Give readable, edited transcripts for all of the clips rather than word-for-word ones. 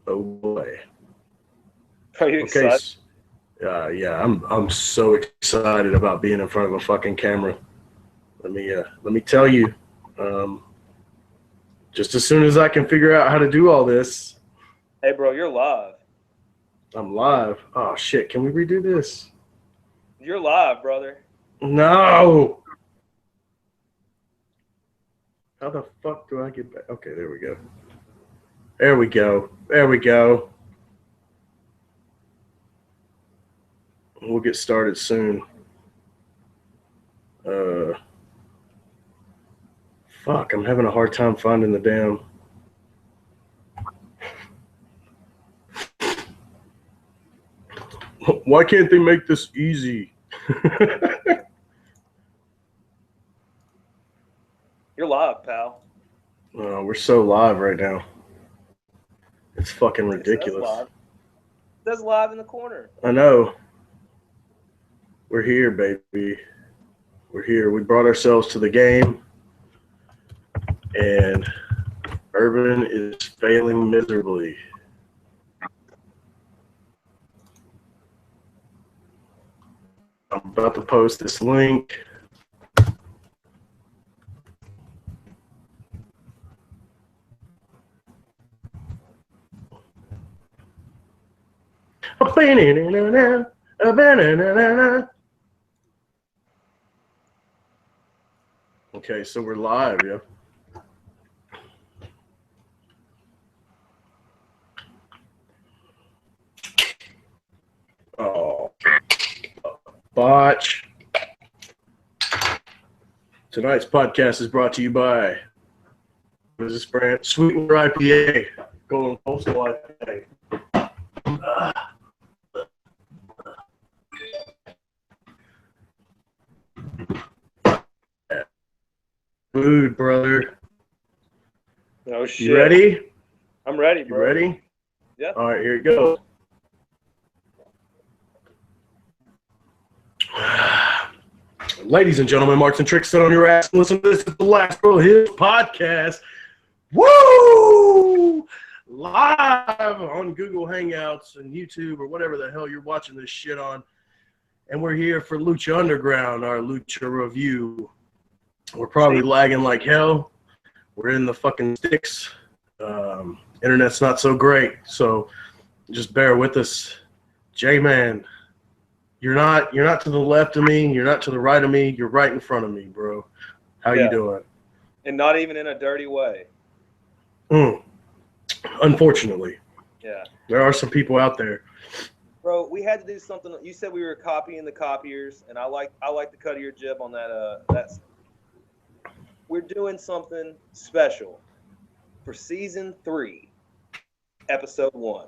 Oh boy. Are you Okay. excited? Yeah, I'm so excited about being in front of a fucking camera. Let me tell you. Um, just as soon as I can figure out how to do all this, Hey, bro, you're live. I'm live. Oh shit! Can we redo this? You're live, brother. No. How the fuck do I get back? Okay, there we go. There we go. There we go. We'll get started soon. Uh, Fuck, I'm having a hard time finding the damn. Why can't they make this easy? You're live, pal. We're so live right now. It's fucking It says ridiculous. live. It says live in the corner. I know. We're here, baby. We're here. We brought ourselves to the game, and Urban is failing miserably. I'm about to post this link. Okay, so we're live, yeah. Oh, botch. Tonight's podcast is brought to you by, what is this brand? Sweetwater IPA. Golden Coastal IPA. Food, brother. Oh shit. You ready? I'm ready, You bro. ready? Yeah. All right, here it goes. Ladies and gentlemen, Marks and Tricks, sit on your ass and listen to this. It's the Last Row Hills podcast. Woo! Live on Google Hangouts and YouTube or whatever the hell you're watching this shit on. And we're here for Lucha Underground, our Lucha review. We're probably lagging like hell. We're in the fucking sticks. Internet's not so great, so just bear with us. J-Man, you're not to the left of me. You're not to the right of me. You're right in front of me, bro. How you doing? And not even in a dirty way. Unfortunately. Yeah. There are some people out there. Bro, we had to do something. You said we were copying the copiers, and I like the cut of your jib on that. We're doing something special for season 3, episode 1.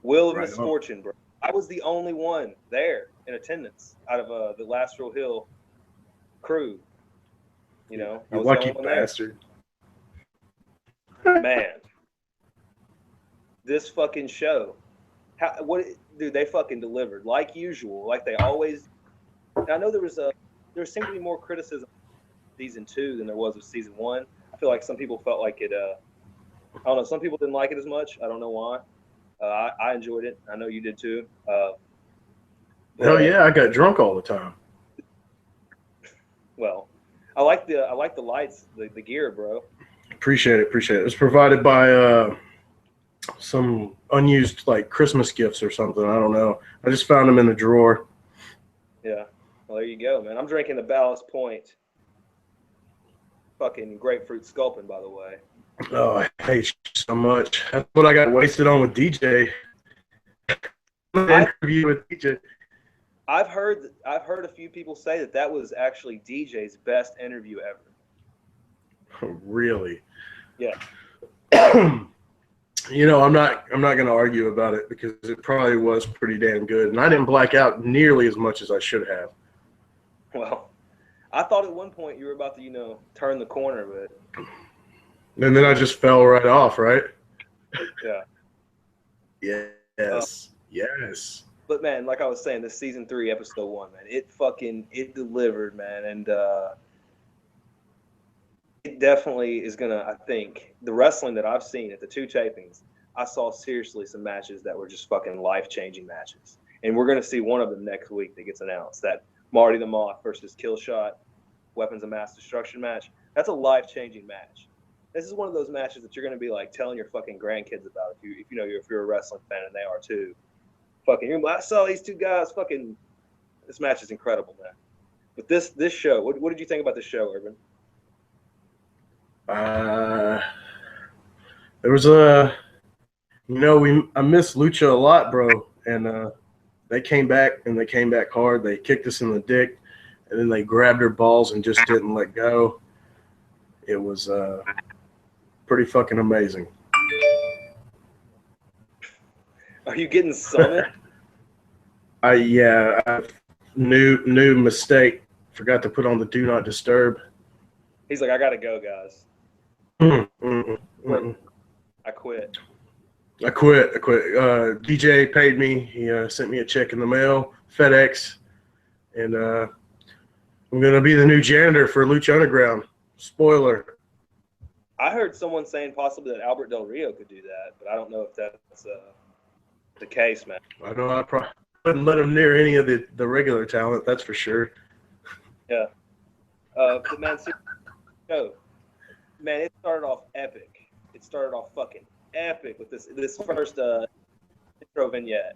Wheel of Misfortune, bro. I was the only one there in attendance out of the Last Row Hill crew. You know, you lucky bastard. Man, this fucking show. Dude, they fucking delivered like usual, like they always. And I know there seemed to be more criticism of season 2 than there was of season 1. I feel like some people felt like it. I don't know. Some people didn't like it as much. I don't know why. I enjoyed it. I know you did too. Hell yeah, I got drunk all the time. Well, I like the lights, the gear, bro. Appreciate it. It was provided by some unused like Christmas gifts or something. I don't know. I just found them in the drawer. Yeah. Well, there you go, man. I'm drinking the Ballast Point fucking grapefruit sculpin, by the way. Oh, I hate you so much. That's what I got wasted on with DJ. Interview with DJ. I've heard a few people say that was actually DJ's best interview ever. Really? Yeah. You know, I'm not going to argue about it because it probably was pretty damn good, and I didn't black out nearly as much as I should have. Well, I thought at one point you were about to, turn the corner, but and then I just fell right off, right? Yeah. Yes. Yes. But man, like I was saying, this season 3, episode 1, man, it delivered, man, and it definitely is gonna. I think the wrestling that I've seen at the 2 tapings, I saw seriously some matches that were just fucking life-changing matches. And we're going to see one of them next week that gets announced, that Marty the Moth versus Killshot Weapons of Mass Destruction match. That's a life-changing match. This is one of those matches that you're going to be like telling your fucking grandkids about if you're a wrestling fan, and they are too. Fucking, you're like, I saw these two guys fucking. This match is incredible, man. But this show, what did you think about this show, Urban? There was I miss Lucha a lot, bro, and they came back and they came back hard. They kicked us in the dick, and then they grabbed their balls and just didn't let go. It was pretty fucking amazing. Are you getting summoned? New mistake. Forgot to put on the do not disturb. He's like, I gotta go, guys. I quit. DJ paid me. He sent me a check in the mail, FedEx, and I'm gonna be the new janitor for Lucha Underground. Spoiler. I heard someone saying possibly that Albert Del Rio could do that, but I don't know if that's the case, man. I know I probably wouldn't let him near any of the regular talent. That's for sure. Yeah. But man, man, it started off epic. It started off fucking epic with this first intro vignette.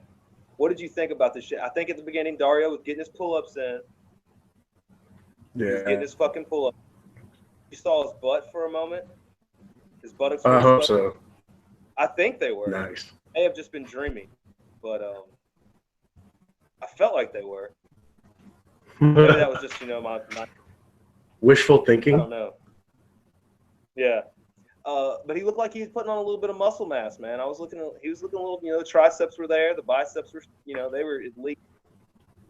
What did you think about this shit? I think at the beginning, Dario was getting his pull-ups in. Yeah. He was getting his fucking pull-up. You saw his butt for a moment? His buttocks? I hope so. I think they were. Nice. They have just been dreaming. But I felt like they were. Maybe that was just, my wishful thinking. I don't know. Yeah. But he looked like he was putting on a little bit of muscle mass, man. He was looking a little, the triceps were there, the biceps were, they were at least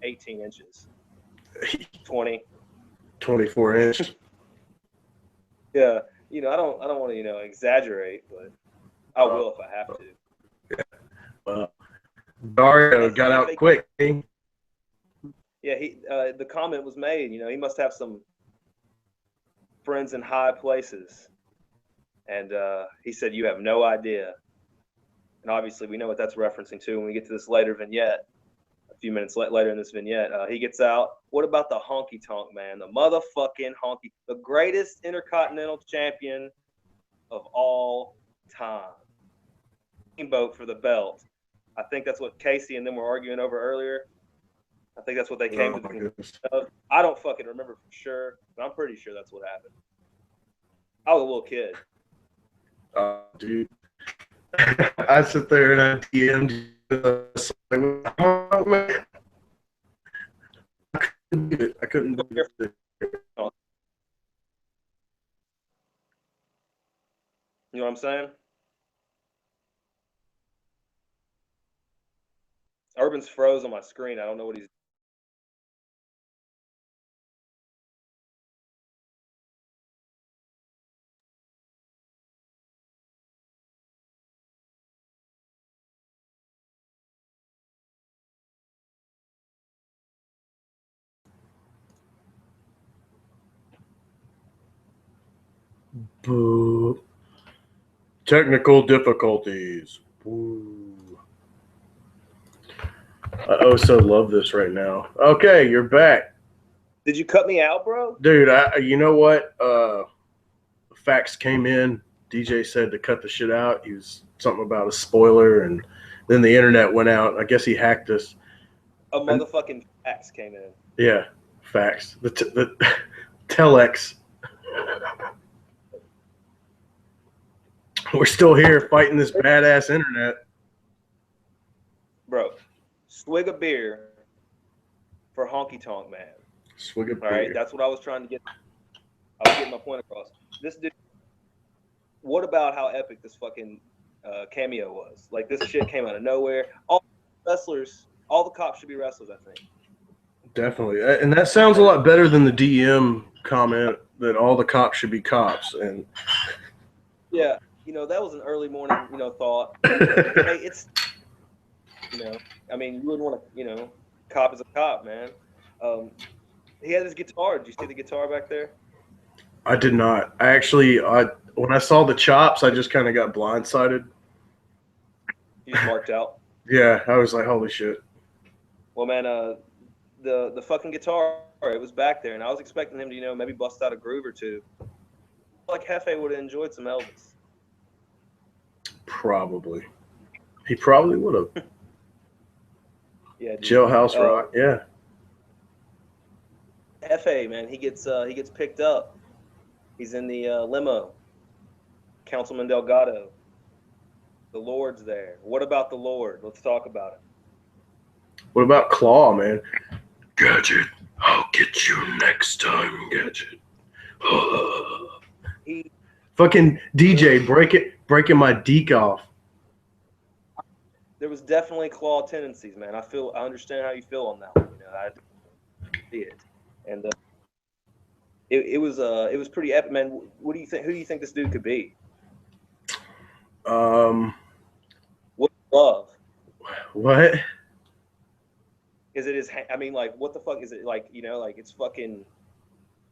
18 inches. 20. 24 inches. Yeah. I don't want to, exaggerate, but I will if I have to. Yeah. Well, Dario got out quick. Yeah, the comment was made, he must have some friends in high places. And he said, you have no idea. And obviously we know what that's referencing to when we get to this later vignette. A few minutes later in this vignette, he gets out. What about the honky tonk, man? The motherfucking honky, the greatest intercontinental champion of all time. Steamboat for the belt. I think that's what Casey and them were arguing over earlier. I think that's what they came to the conclusion of. I don't fucking remember for sure, but I'm pretty sure that's what happened. I was a little kid. Dude. I sit there and I DM'd oh, man. I couldn't believe it. You know what I'm saying? Urban's froze on my screen. I don't know what he's. Boo. Technical difficulties. Boo. I also love this right now. Okay, you're back. Did you cut me out, bro? Dude, you know what? Facts came in. DJ said to cut the shit out. He was something about a spoiler, and then the internet went out. I guess he hacked us. A motherfucking fax came in. Yeah, facts. The telex. We're still here fighting this badass internet. Bro, swig a beer for Honky Tonk Man. Swig a beer. All right, that's what I was trying to get. I was getting my point across. This dude. What about how epic this fucking cameo was? Like, this shit came out of nowhere. All wrestlers, all the cops should be wrestlers, I think. Definitely. And that sounds a lot better than the DM comment that all the cops should be cops. And yeah, that was an early morning, thought. Hey, it's, I mean, you wouldn't want to, cop is a cop, man. He had his guitar. Did you see the guitar back there? I did not. When I saw the chops, I just kind of got blindsided. You just marked out. Yeah, I was like, holy shit. Well, man, the fucking guitar, it was back there, and I was expecting him to, maybe bust out a groove or two. Like Hefe would have enjoyed some Elvis. Probably. He probably would have. Yeah, dude. Jailhouse Rock, yeah. Hefe, man, he gets picked up. He's in the limo. Councilman Delgado. The Lord's there. What about the Lord? Let's talk about it. What about Claw, man? Gadget, I'll get you next time, Gadget. Fucking DJ, breaking my deke off. There was definitely Claw tendencies, man. I understand how you feel on that one. I see it, and it was pretty epic, man. What do you think? Who do you think this dude could be? What glove? What? Is it his? I mean, like, what the fuck is it? Like, like it's fucking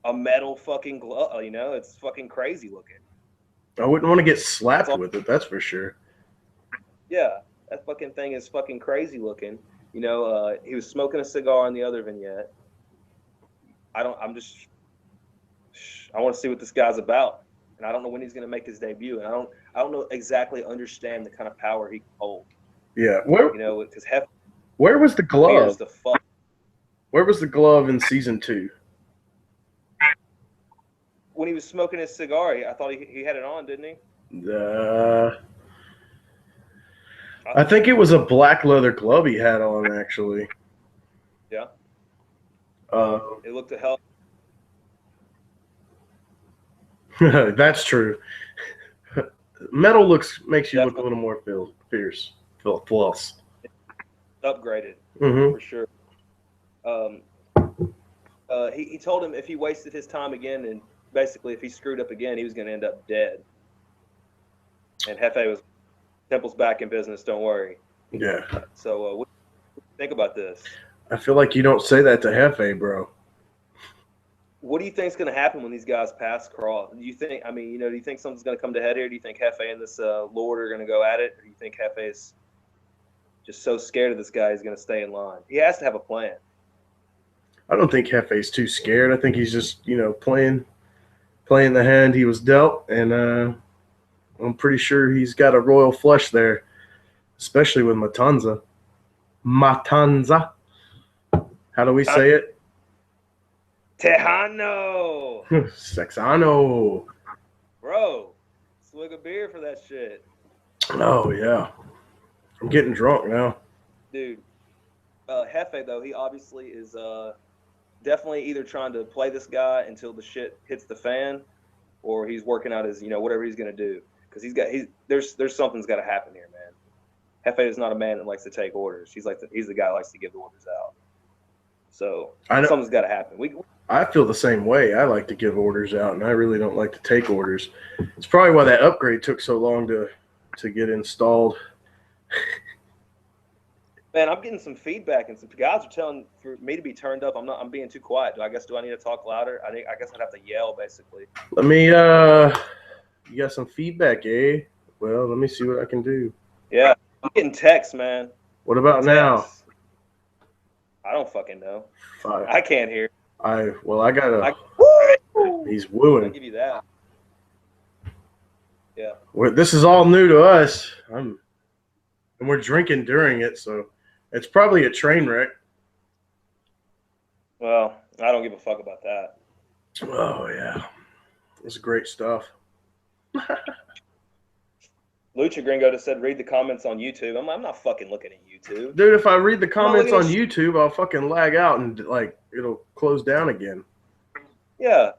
a metal fucking glove. It's fucking crazy looking. I wouldn't want to get slapped with it. That's for sure. Yeah, that fucking thing is fucking crazy looking. He was smoking a cigar in the other vignette. I want to see what this guy's about, and I don't know when he's going to make his debut, and I don't know exactly understand the kind of power he can hold. Yeah, because where was the glove? The fuck. Where was the glove in season 2? When he was smoking his cigar, I thought he had it on, didn't he? I think it was a black leather glove he had on, actually. Yeah. It looked to hell. That's true. Metal makes you look a little more fierce. Plus. Upgraded, for sure. He told him if he wasted his time again, and basically if he screwed up again, he was going to end up dead. And Hefe was, Temple's back in business, don't worry. Yeah. So what do you think about this? I feel like you don't say that to Hefe, bro. What do you think is going to happen when these guys pass Cross? Do you think, do you think something's going to come to head here? Do you think Hefe and this Lord are going to go at it? Or do you think Hefe is just so scared of this guy he's going to stay in line? He has to have a plan. I don't think Hefe's too scared. I think he's just, playing the hand he was dealt, and I'm pretty sure he's got a royal flush there, especially with Matanza. Matanza. How do we say it? Tejano. Sexano. Bro, swig a beer for that shit. Oh, yeah. I'm getting drunk now. Dude, Hefe, though, he obviously is definitely either trying to play this guy until the shit hits the fan, or he's working out his, whatever he's going to do. Because there's something's got to happen here, man. Hefe is not a man that likes to take orders. He's the guy that likes to give the orders out. So something's got to happen. I feel the same way. I like to give orders out, and I really don't like to take orders. It's probably why that upgrade took so long to get installed. Man, I'm getting some feedback, and some guys are telling for me to be turned up. I'm being too quiet. Do I need to talk louder? I guess I'd have to yell, basically. Let me. You got some feedback, eh? Well, let me see what I can do. Yeah, I'm getting texts, man. What about now? I don't fucking know. Fine. I can't hear. I gotta. He's wooing. I'll give you that. Yeah. This is all new to us. And we're drinking during it, so it's probably a train wreck. Well, I don't give a fuck about that. Oh yeah, it's great stuff. Lucha Gringo just said, read the comments on YouTube. I'm not fucking looking at YouTube. Dude, if I read the comments on YouTube, I'll fucking lag out and it'll close down again. Yeah.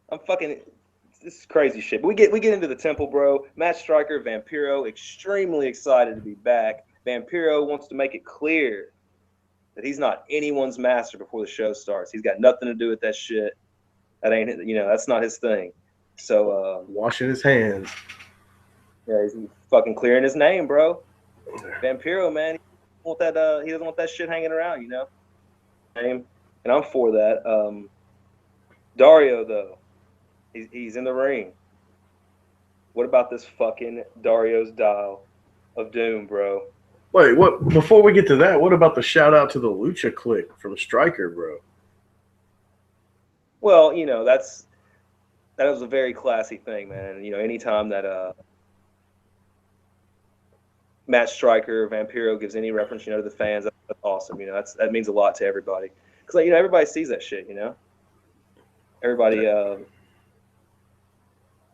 This is crazy shit. But we get into the Temple, bro. Matt Striker, Vampiro, extremely excited to be back. Vampiro wants to make it clear that he's not anyone's master before the show starts. He's got nothing to do with that shit. That ain't, that's not his thing. So washing his hands. Yeah, he's fucking clearing his name, bro. Vampiro, man, he doesn't want that shit hanging around, And I'm for that. Dario, though, he's in the ring. What about this fucking Dario's dial? of doom, bro. Wait, what? Before we get to that, what about the shout out to the Lucha Click from Stryker, bro? Well, you know, that was a very classy thing, man. You know, anytime that Matt Stryker, Vampiro gives any reference, you know, to the fans, that's awesome. You know, that means a lot to everybody. Because, like, you know, everybody sees that shit, you know? Everybody,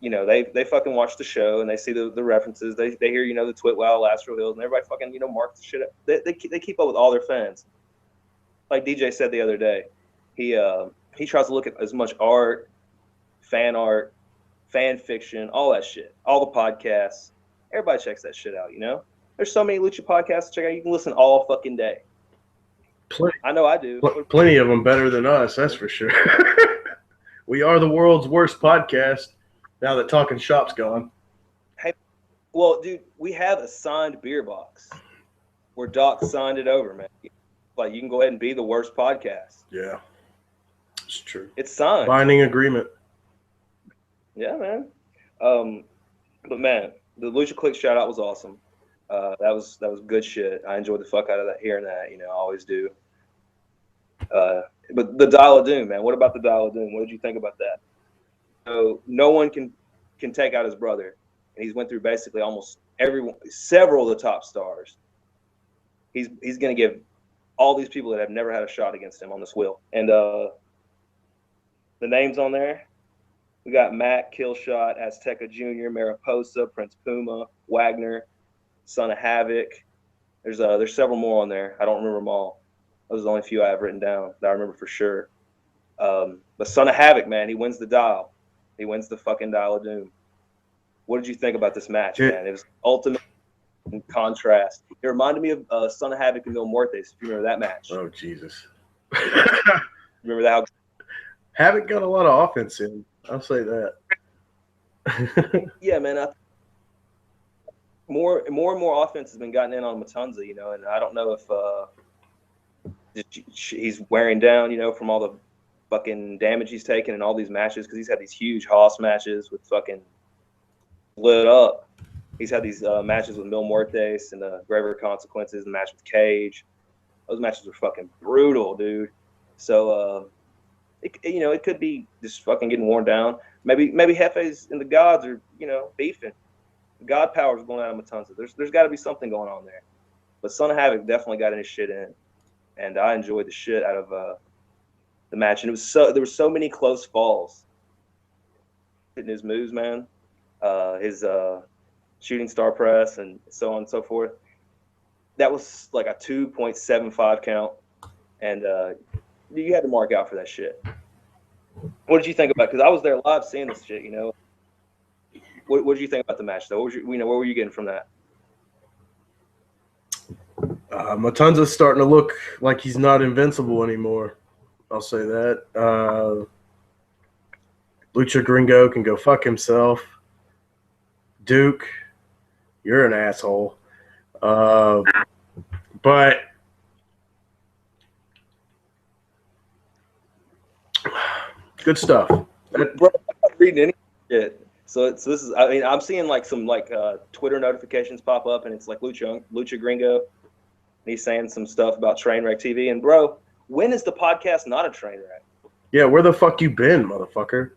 you know, they fucking watch the show and they see the references. They hear, you know, the Twitwow, Astro Hills, and everybody fucking, you know, marks the shit up. They keep up with all their fans. Like DJ said the other day, he tries to look at as much art, fan fiction, all that shit, all the podcasts. Everybody checks that shit out, you know? There's so many Lucha podcasts to check out. You can listen all fucking day. Plenty, I know I do. plenty of them better than us, that's for sure. We are the world's worst podcast now that Talking Shop's gone. Hey, well, dude, we have a signed beer box where Doc signed it over, man. Like, you can go ahead and be the worst podcast. Yeah, it's true. It's signed. Binding agreement. Yeah, man. But man, the Lucha Click shout out was awesome. That was good shit. I enjoyed the fuck out of that, hearing that. You know, I always do. But the Dial of Doom, man. What about the Dial of Doom? What did you think about that? So no one can take out his brother, and he's went through basically almost several of the top stars. He's going to give all these people that have never had a shot against him on this wheel. And the names on there, we got Matt, Killshot, Azteca Jr., Mariposa, Prince Puma, Wagner, Son of Havoc. There's several more on there. I don't remember them all. Those are the only few I have written down that I remember for sure. But Son of Havoc, man, he wins the Dial. He wins the fucking Dial of Doom. What did you think about this match, man? It was ultimate in contrast. It reminded me of Son of Havoc and Mil Muertes, if you remember that match. Oh, Jesus. Remember that? Havoc got a lot of offense in. I'll say that. Yeah, man. More and more offense has been gotten in on Matanza, you know, and I don't know if he's wearing down, you know, from all the fucking damage he's taken in all these matches, because he's had these huge Haas matches with fucking lit up. He's had these matches with Mil Muertes and Graver Consequences, and match with Cage. Those matches were fucking brutal, dude. So, it could be just fucking getting worn down. Maybe Hefe's and the gods are, you know, beefing. God power's going out of Matanza. There's got to be something going on there. But Son of Havoc definitely got his shit in, and I enjoyed the shit out of the match. And there were so many close falls. Hitting his moves, man. His shooting star press and so on and so forth. That was like a 2.75 count, and you had to mark out for that shit. What did you think about it? Because I was there live seeing this shit, you know. What did you think about the match, though? What were you getting from that? Matanza's starting to look like he's not invincible anymore. I'll say that. Lucha Gringo can go fuck himself. Duke, you're an asshole. But good stuff. Bro, I'm not reading any shit. So this is, I mean, I'm seeing like some Twitter notifications pop up, and it's like Lucha Gringo. And he's saying some stuff about Trainwreck TV. And bro, when is the podcast not a train wreck? Yeah, where the fuck you been, motherfucker?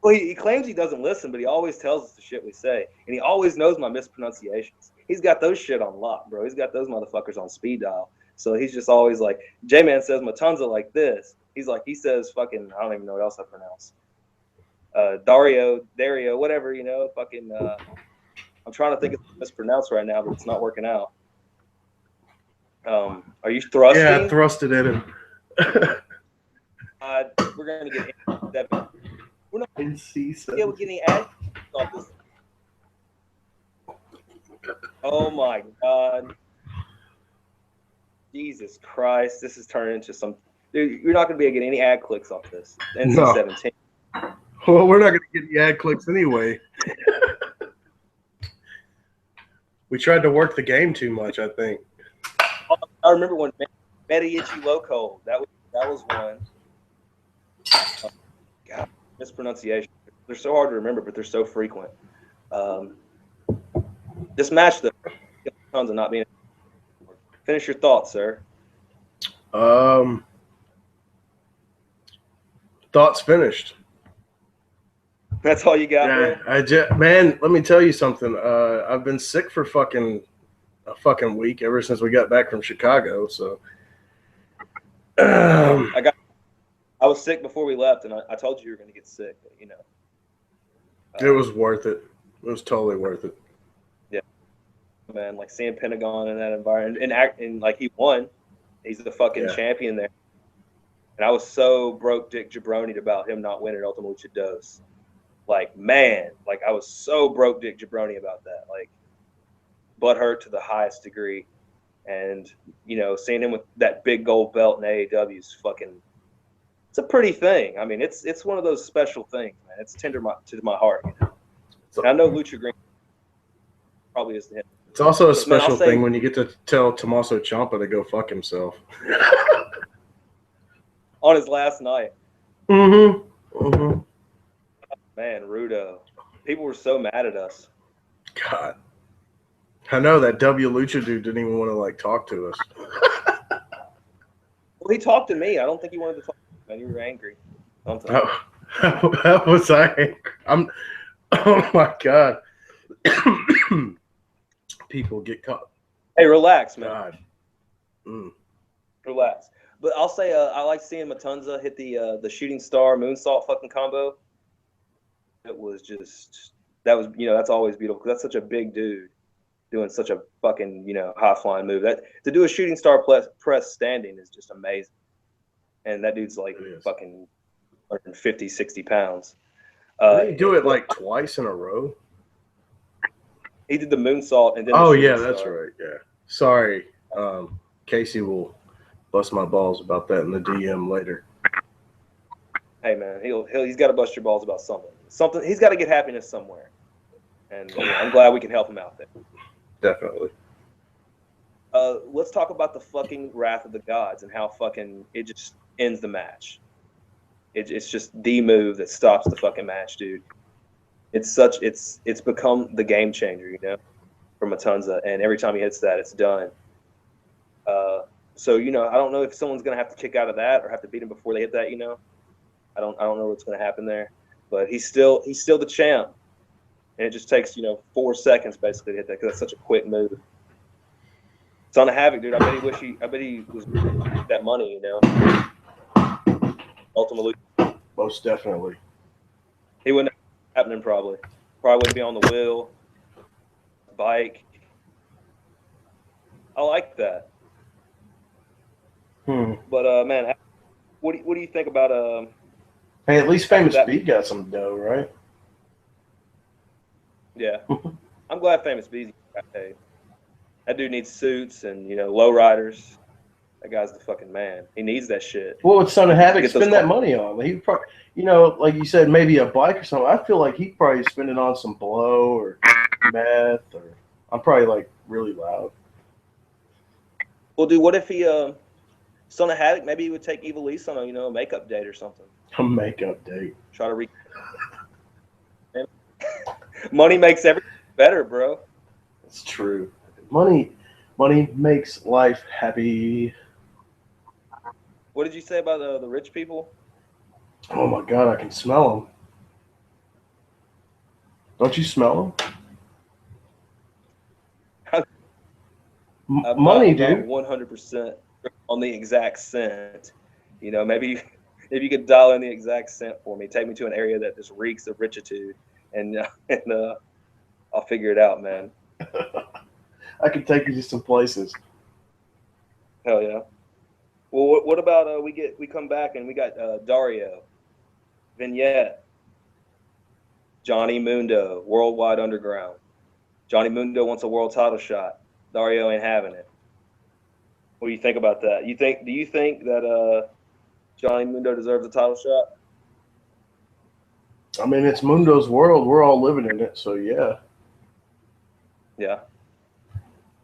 Well, he claims he doesn't listen, but he always tells us the shit we say, and he always knows my mispronunciations. He's got those shit on lock, bro. He's got those motherfuckers on speed dial. So he's just always like, J-Man says Matanza like this. He's like, he says fucking, I don't even know what else I pronounce. Dario, whatever, you know, fucking, I'm trying to think of mispronounced right now, but it's not working out. Are you thrusting? Yeah, I thrusted in him. We're going to get that. We're not in C7. Yeah, we're getting ads off this. Oh my God. Jesus Christ. This is turning into some. Dude, you're not going to be able to get any ad clicks off this. NC-17. No. Well, we're not going to get any ad clicks anyway. We tried to work the game too much, I think. I remember when Medici Loco, that was one. God, mispronunciation. They're so hard to remember, but they're so frequent. This match, though, Matanza not being. Finish your thoughts, sir. Thoughts finished. That's all you got, bro? Man, let me tell you something. I've been sick for a fucking week ever since we got back from Chicago. So, I was sick before we left, and I told you were going to get sick. But, you know, it was worth it. It was totally worth it. Yeah, man. Like seeing Pentagon in that environment, and like he won. He's the fucking champion there. And I was so broke dick jabronied about him not winning Ultima Lucha Dos. Like, man, like I was so broke dick jabroni about that. Like, butthurt to the highest degree. And, you know, seeing him with that big gold belt in AEW is fucking, it's a pretty thing. I mean, it's one of those special things, man. It's tender to my heart, you know. And I know Lucha Green probably is the him. It's also a special thing when you get to tell Tommaso Ciampa to go fuck himself. On his last night. Mm-hmm. Mm-hmm. Man, Rudo. People were so mad at us. God. I know that W Lucha dude didn't even want to like talk to us. Well, he talked to me. I don't think he wanted to talk to me, man. You were angry. How was I angry? Oh my God. People get caught. Hey, relax, man. God. Mm. Relax. But I'll say I like seeing Matanza hit the shooting star moonsault fucking combo. It was just that's always beautiful because that's such a big dude doing such a fucking high flying move. That to do a shooting star press standing is just amazing. And that dude's like fucking 150, 60 pounds. Did he do it like twice in a row? He did the moonsault and then that's right. Yeah. Sorry. Casey will bust my balls about that in the DM later. Hey man, he's got to bust your balls about something. He's got to get happiness somewhere, and I'm glad we can help him out there. Definitely. Let's talk about the fucking Wrath of the Gods and how fucking it just ends the match. It's just the move that stops the fucking match, dude. It's become the game changer, for Matanza, and every time he hits that, it's done. So I don't know if someone's gonna have to kick out of that or have to beat him before they hit that. I don't know what's gonna happen there, but he's still the champ, and it just takes 4 seconds basically to hit that because that's such a quick move. Son of Havoc, dude. I bet he was that money, Ultimately, most definitely. He wouldn't have happening probably wouldn't be on the wheel, bike. I like that. But man, what do you think about Hey, at least Famous B got some dough, right? Yeah, I'm glad Famous B got paid. That dude needs suits and low riders. That guy's the fucking man. He needs that shit. What would Son of Havoc spend that money on? He probably, like you said, maybe a bike or something. I feel like he'd probably spend it on some blow or meth, or I'm probably like really loud. Well, dude, what if he Son of Havoc? Maybe he would take Evil Lisa on a makeup date or something. A makeup date. Try to money makes everything better, bro. It's true. Money makes life happy. What did you say about the rich people? Oh my God, I can smell them. Don't you smell them? Money, dude. 100% on the exact scent. Maybe if you could dial in the exact scent for me, take me to an area that just reeks of richitude, and I'll figure it out, man. I can take you to some places. Hell yeah. Well, what about we come back and we got Dario, Vignette, Johnny Mundo, Worldwide Underground. Johnny Mundo wants a world title shot. Dario ain't having it. What do you think about that? Do you think that Johnny Mundo deserves a title shot? I mean, it's Mundo's world. We're all living in it, so yeah. Yeah.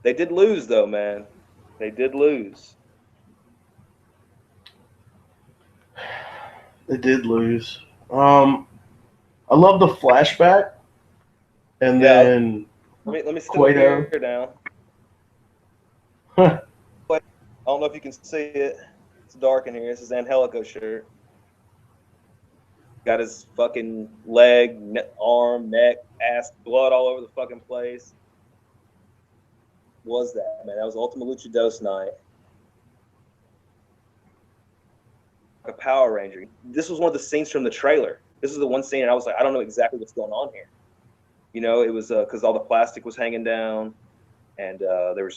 They did lose, though, man. They did lose. They did lose. I love the flashback, and then let me still here down. Huh. I don't know if you can see it. It's dark in here. This is Angelico's shirt. Got his fucking leg, arm, neck, ass, blood all over the fucking place. Was that, man? That was Ultima Lucha Dos night. A Power Ranger. This was one of the scenes from the trailer. This is the one scene, and I was like, I don't know exactly what's going on here. You know, it was because all the plastic was hanging down, and there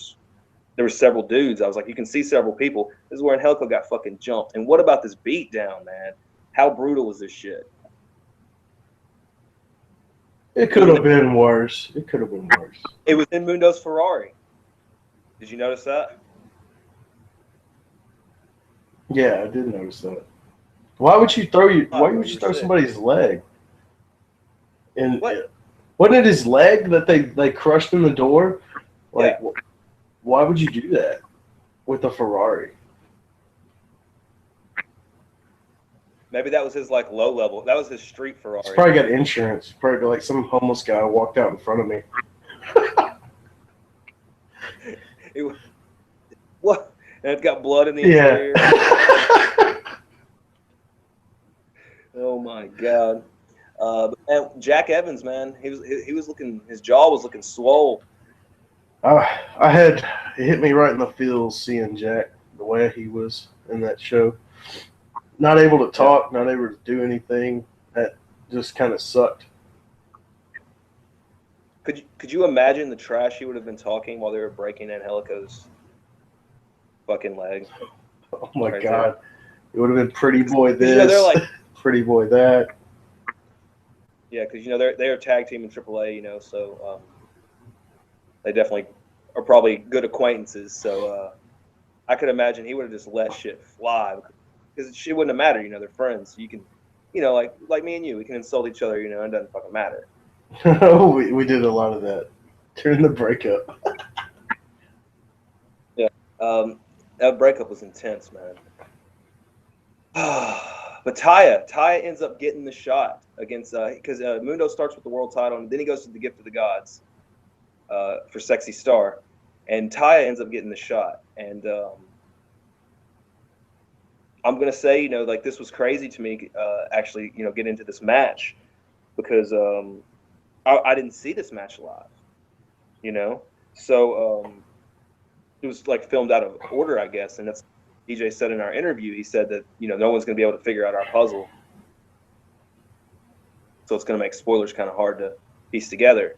were several dudes. I was like, you can see several people. This is where Angelico got fucking jumped. And what about this beat down, man? How brutal was this shit? It could have been worse. It could have been worse. It was in Mundo's Ferrari. Did you notice that? Yeah, I did notice that. Why would you throw somebody's leg? And What? wasn't it his leg that they crushed in the door? Like, Yeah. Why would you do that with a Ferrari? Maybe that was his like low level. That was his street Ferrari. He's probably got insurance. Probably like some homeless guy walked out in front of me. What? And it's got blood in the interior. Oh my god. And Jack Evans, man, he was looking. His jaw was looking swole. It hit me right in the feels seeing Jack the way he was in that show. Not able to talk, not able to do anything. That just kind of sucked. Could you imagine the trash he would have been talking while they were breaking Angelico's fucking leg? Oh my god. It would have been pretty boy this, you know, they're like, pretty boy that. Yeah, because you know they're a tag team in AAA, you know, so they definitely are probably good acquaintances. So I could imagine he would have just let shit fly because it wouldn't have mattered, you know, they're friends. You can, you know, like me and you, we can insult each other, you know, it doesn't fucking matter. we did a lot of that during the breakup. Yeah, that breakup was intense, man. But Taya ends up getting the shot against because Mundo starts with the world title and then he goes to the Gift of the Gods for Sexy Star, and Taya ends up getting the shot. And I'm gonna say, you know, like this was crazy to me actually, you know, get into this match because I didn't see this match live, you know, so it was like filmed out of order, I guess, and that's. DJ said in our interview, he said that, you know, no one's going to be able to figure out our puzzle. So it's going to make spoilers kind of hard to piece together.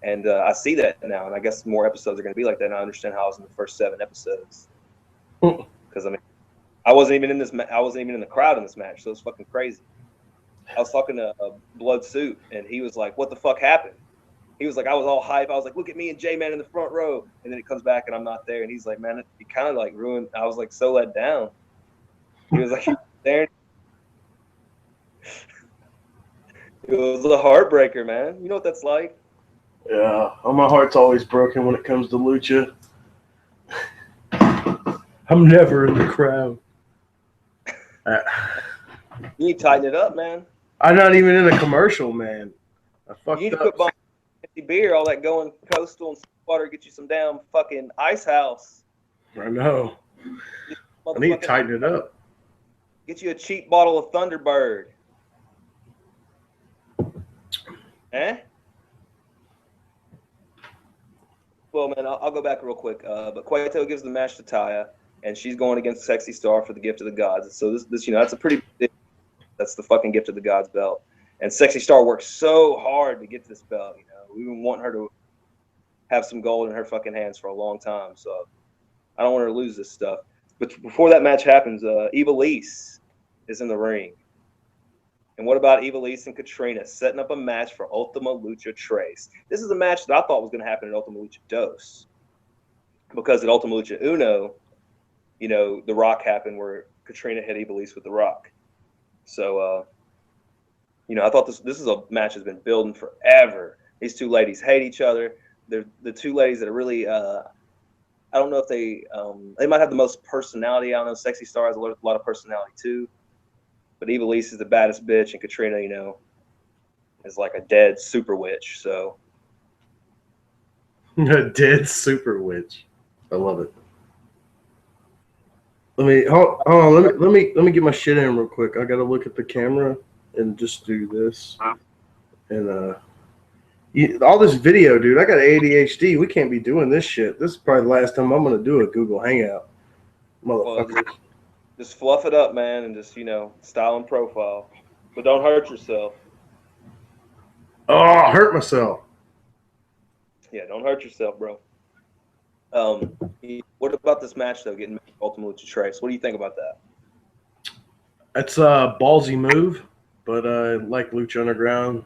And I see that now, and I guess more episodes are going to be like that, and I understand how I was in the first 7 episodes. Because, I mean, I wasn't even in the crowd in this match, so it's fucking crazy. I was talking to Blood Suit, and he was like, what the fuck happened? He was like, I was all hype. I was like, look at me and J-Man in the front row. And then it comes back and I'm not there. And he's like, man, it kind of like ruined. I was like so let down. He was like, there. It was a heartbreaker, man. You know what that's like? Yeah, my heart's always broken when it comes to lucha. I'm never in the crowd. You need to tighten it up, man. I'm not even in a commercial, man. I fucked You need up. to put beer, all that going coastal and water, get you some damn fucking ice house. I know. I need to tighten it up. Get you a cheap bottle of Thunderbird. Eh? Well, man, I'll go back real quick. But Cueto gives the match to Taya, and she's going against Sexy Star for the Gift of the Gods. So this, you know, that's a pretty big, that's the fucking Gift of the Gods belt. And Sexy Star worked so hard to get to this belt, you know. We've been wanting her to have some gold in her fucking hands for a long time. So I don't want her to lose this stuff. But before that match happens, Ivelisse is in the ring. And what about Ivelisse and Katrina setting up a match for Ultima Lucha Tres? This is a match that I thought was going to happen in Ultima Lucha Dos. Because at Ultima Lucha Uno, you know, The Rock happened where Katrina hit Ivelisse with The Rock. So, you know, I thought this is a match that's been building forever. These two ladies hate each other. They're the two ladies that are really, I don't know if they might have the most personality. I don't know. Sexy Star has a lot of personality too. But Ivelisse is the baddest bitch, and Katrina, you know, is like a dead super witch. So a dead super witch. I love it. hold on. Let me get my shit in real quick. I gotta look at the camera and just do this. And all this video, dude. I got ADHD. We can't be doing this shit. This is probably the last time I'm gonna do a Google Hangout, motherfucker. Well, just fluff it up, man, and just style and profile, but don't hurt yourself. Oh, I hurt myself. Yeah, don't hurt yourself, bro. What about this match though? Getting Ultimate Lucha Trace. What do you think about that? It's a ballsy move, but like Lucha Underground,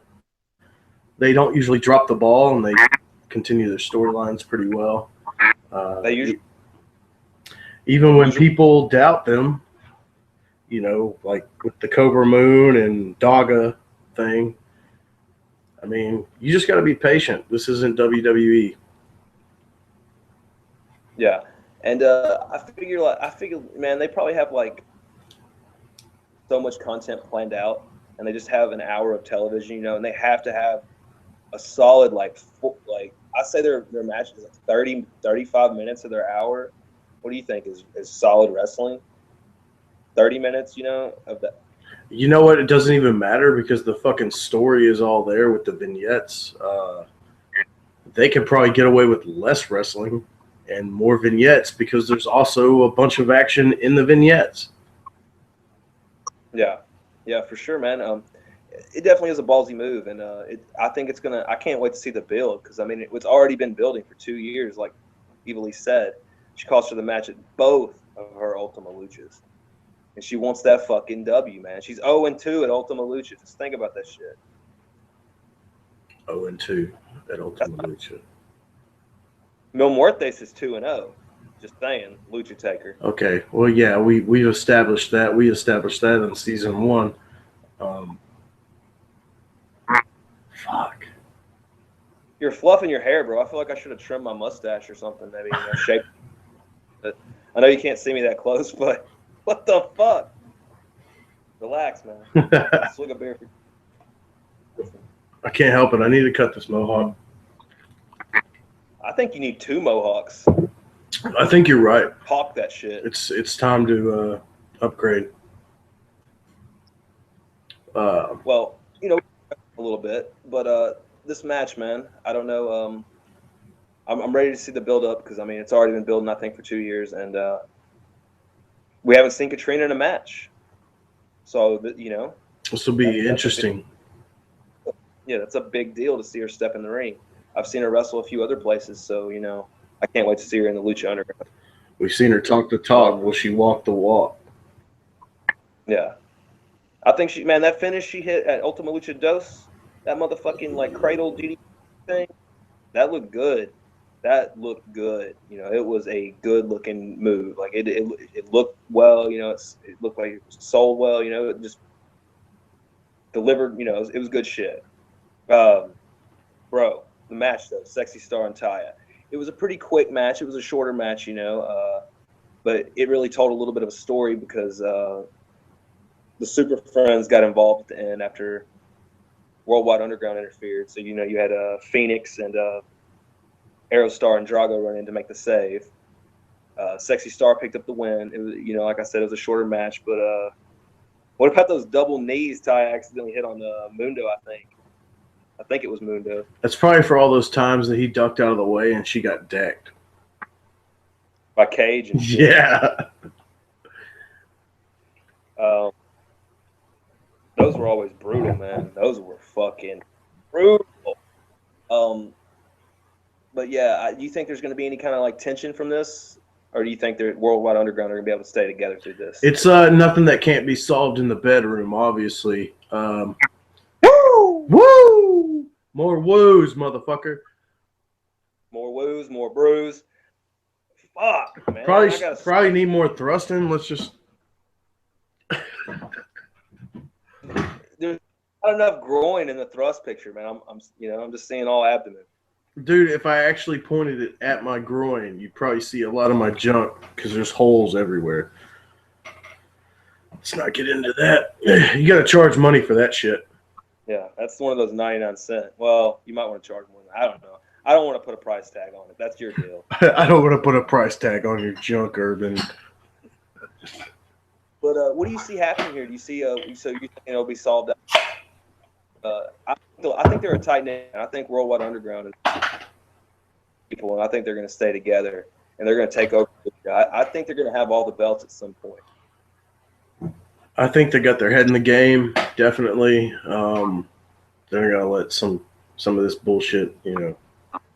they don't usually drop the ball and they continue their storylines pretty well. They usually, even when people doubt them, like with the Cobra Moon and Daga thing. I mean, you just got to be patient. This isn't WWE. yeah, and I figure, man, they probably have like so much content planned out, and they just have an hour of television, and they have to have a solid like I say their match is like 30, 35 minutes of their hour. What do you think is solid wrestling? 30 minutes, of that. You know what? It doesn't even matter because the fucking story is all there with the vignettes. They could probably get away with less wrestling and more vignettes because there's also a bunch of action in the vignettes. Yeah, for sure, man. It definitely is a ballsy move, and I think it's gonna. I can't wait to see the build because I mean it's already been building for 2 years, like Evilly said. She calls for the match at both of her Ultima Luchas, and she wants that fucking W, man. She's 0-2 at Ultima Lucha. Just think about that shit. 0-2 at Ultima Lucha. Mil Muertes is 2-0. Just saying, Lucha Taker. Okay, well, yeah, we established that. We established that in season 1. Fuck. You're fluffing your hair, bro. I feel like I should have trimmed my mustache or something. Maybe shape. But I know you can't see me that close, but what the fuck? Relax, man. Swig a beer. I can't help it. I need to cut this mohawk. I think you need 2 mohawks. I think you're right. Hawk that shit. It's time to upgrade. Well, a little bit, but this match, man, I don't know. I'm ready to see the build up because I mean it's already been building, I think, for 2 years, and we haven't seen Katrina in a match. So this will be interesting. Yeah, that's a big deal to see her step in the ring. I've seen her wrestle a few other places, so I can't wait to see her in the Lucha Underground. We've seen her talk the talk. Will she walk the walk? Yeah. I think that finish she hit at Ultima Lucha Dos, that motherfucking like cradle DDT thing, that looked good. That looked good. It was a good looking move. Like it looked well. It looked like it was sold well. It just delivered. It was good shit. Bro, the match though, Sexy Star and Taya. It was a pretty quick match. It was a shorter match, but it really told a little bit of a story because the Super Friends got involved and after Worldwide Underground interfered. So, you had Phoenix and Aerostar and Drago run in to make the save. Sexy Star picked up the win. It was, like I said, it was a shorter match. But what about those double knees Ty accidentally hit on Mundo, I think it was Mundo. That's probably for all those times that he ducked out of the way and she got decked. By Cage and shit. Yeah. Those were always brutal, man. Those were fucking brutal. But yeah, do you think there's going to be any kind of like tension from this? Or do you think the Worldwide Underground are going to be able to stay together through this? It's nothing that can't be solved in the bedroom, obviously. Woo! Woo! More woos, motherfucker. More woos, more brews. Fuck, man. Probably need more thrusting. Let's just. There's not enough groin in the thrust picture, man. I'm just seeing all abdomen. Dude, if I actually pointed it at my groin, you'd probably see a lot of my junk because there's holes everywhere. Let's not get into that. You got to charge money for that shit. Yeah, that's one of those 99 cents. Well, you might want to charge more than that. I don't know. I don't want to put a price tag on it. That's your deal. I don't want to put a price tag on your junk, Urban. But what do you see happening here? Do you see so you think it'll be solved? I think they're a tight knit. I think Worldwide Underground is people, and I think they're going to stay together and they're going to take over. I think they're going to have all the belts at some point. I think they got their head in the game, definitely. They're going to let some of this bullshit,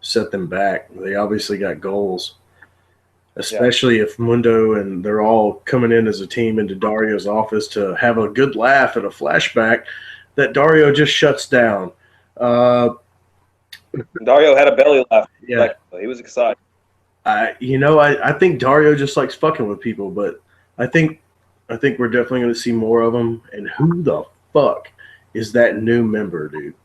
set them back. They obviously got goals, especially if Mundo and they're all coming in as a team into Dario's office to have a good laugh at a flashback that Dario just shuts down. Dario had a belly laugh. Yeah. He was excited. I think Dario just likes fucking with people, but I think we're definitely going to see more of them. And who the fuck is that new member, dude?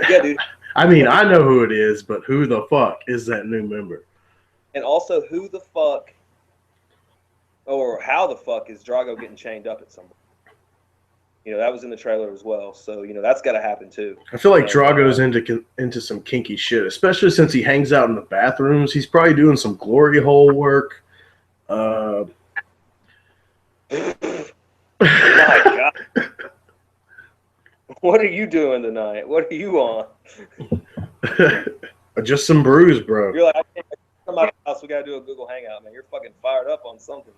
Dude. I mean, I know who it is, but who the fuck is that new member? And also, who the fuck or how the fuck is Drago getting chained up at some point? That was in the trailer as well. So, that's got to happen too. I feel like Drago's into some kinky shit, especially since he hangs out in the bathrooms. He's probably doing some glory hole work. My God. What are you doing tonight? What are you on? Just some brews, bro. You're like, I can't come out of the house. We got to do a Google Hangout, man. You're fucking fired up on something.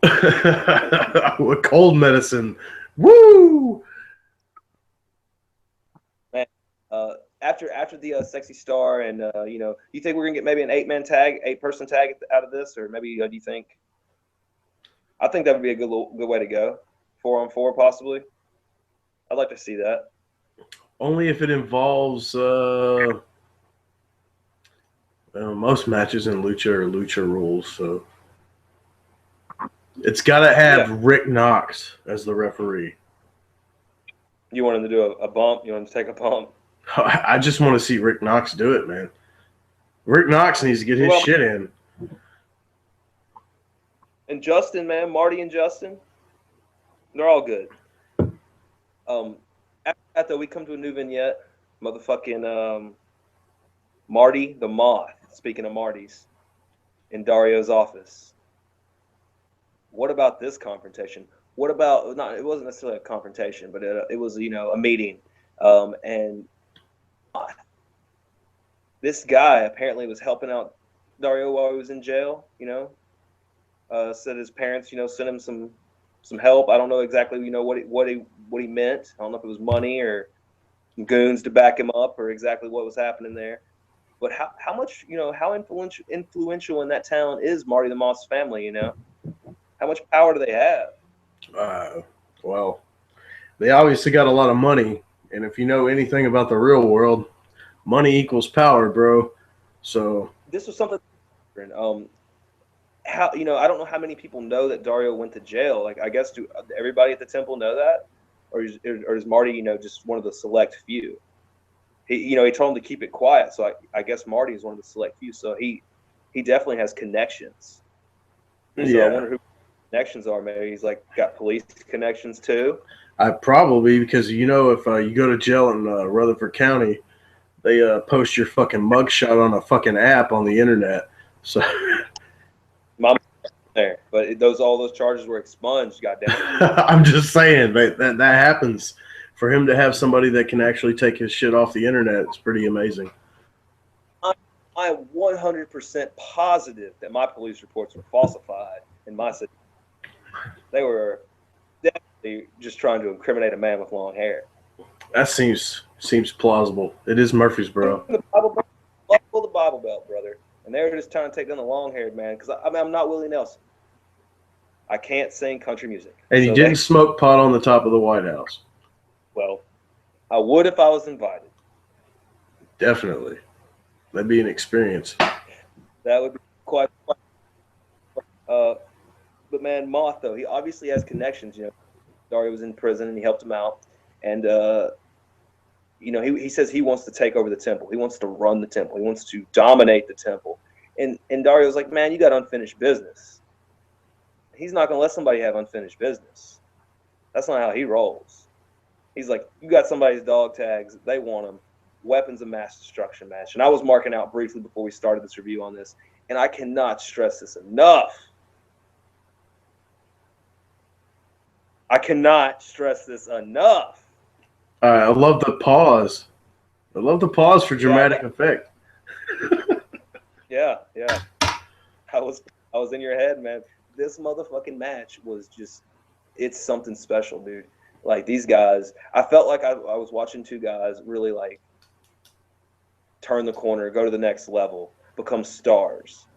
With cold medicine. Woo! Man, after the Sexy Star and, you think we're going to get maybe an 8-person tag out of this? Or maybe, do you think? I think that would be a good way to go. 4-on-4, possibly. I'd like to see that. Only if it involves most matches in Lucha are Lucha rules, so it's got to have Rick Knox as the referee. You want him to do a bump? You want him to take a bump? I just want to see Rick Knox do it, man. Rick Knox needs to get his shit in. And Justin, man, Marty and Justin, they're all good. After that, though, we come to a new vignette. Motherfucking Marty the Moth, speaking of Marty's, in Dario's office. What about this confrontation? What about, it wasn't necessarily a confrontation, but it was, a meeting. And this guy apparently was helping out Dario while he was in jail, said his parents, sent him some help. I don't know exactly, what he meant. I don't know if it was money or some goons to back him up or exactly what was happening there. But how much, how influential in that town is Marty the Moth's family, How much power do they have? Well, they obviously got a lot of money. And if you know anything about the real world, money equals power, bro. So this was something different. How I don't know how many people know that Dario went to jail. Like, I guess, do everybody at the temple know that, or is Marty just one of the select few? He told him to keep it quiet, so I guess Marty is one of the select few. So he definitely has connections. So I wonder who connections are. Maybe he's got police connections too. Probably, because if you go to jail in Rutherford County, they post your fucking mugshot on a fucking app on the internet. So. There, but all those charges were expunged. Goddamn. I'm just saying that happens. For him to have somebody that can actually take his shit off the internet, it's pretty amazing. I am 100% positive that my police reports were falsified in my city. They were definitely just trying to incriminate a man with long hair. That seems plausible. It is Murfreesboro. The Bible Belt, brother. And they were just trying to take down the long-haired man because I'm not Willie Nelson. I can't sing country music. And you didn't smoke pot on the top of the White House. Well, I would if I was invited. Definitely. That'd be an experience. That would be quite. But man, Moth, though, he obviously has connections. Dario was in prison and he helped him out. And, he says he wants to take over the temple. He wants to run the temple. He wants to dominate the temple. And Dario's like, man, you got unfinished business. He's not going to let somebody have unfinished business. That's not how he rolls. He's like, you got somebody's dog tags. They want them. Weapons of mass destruction match. And I was marking out briefly before we started this review on this. And I cannot stress this enough. I cannot stress this enough. I love the pause. I love the pause for dramatic effect. Yeah. I was in your head, man. This motherfucking match was just, it's something special, dude. Like these guys, I felt like I was watching two guys really like turn the corner, go to the next level, become stars.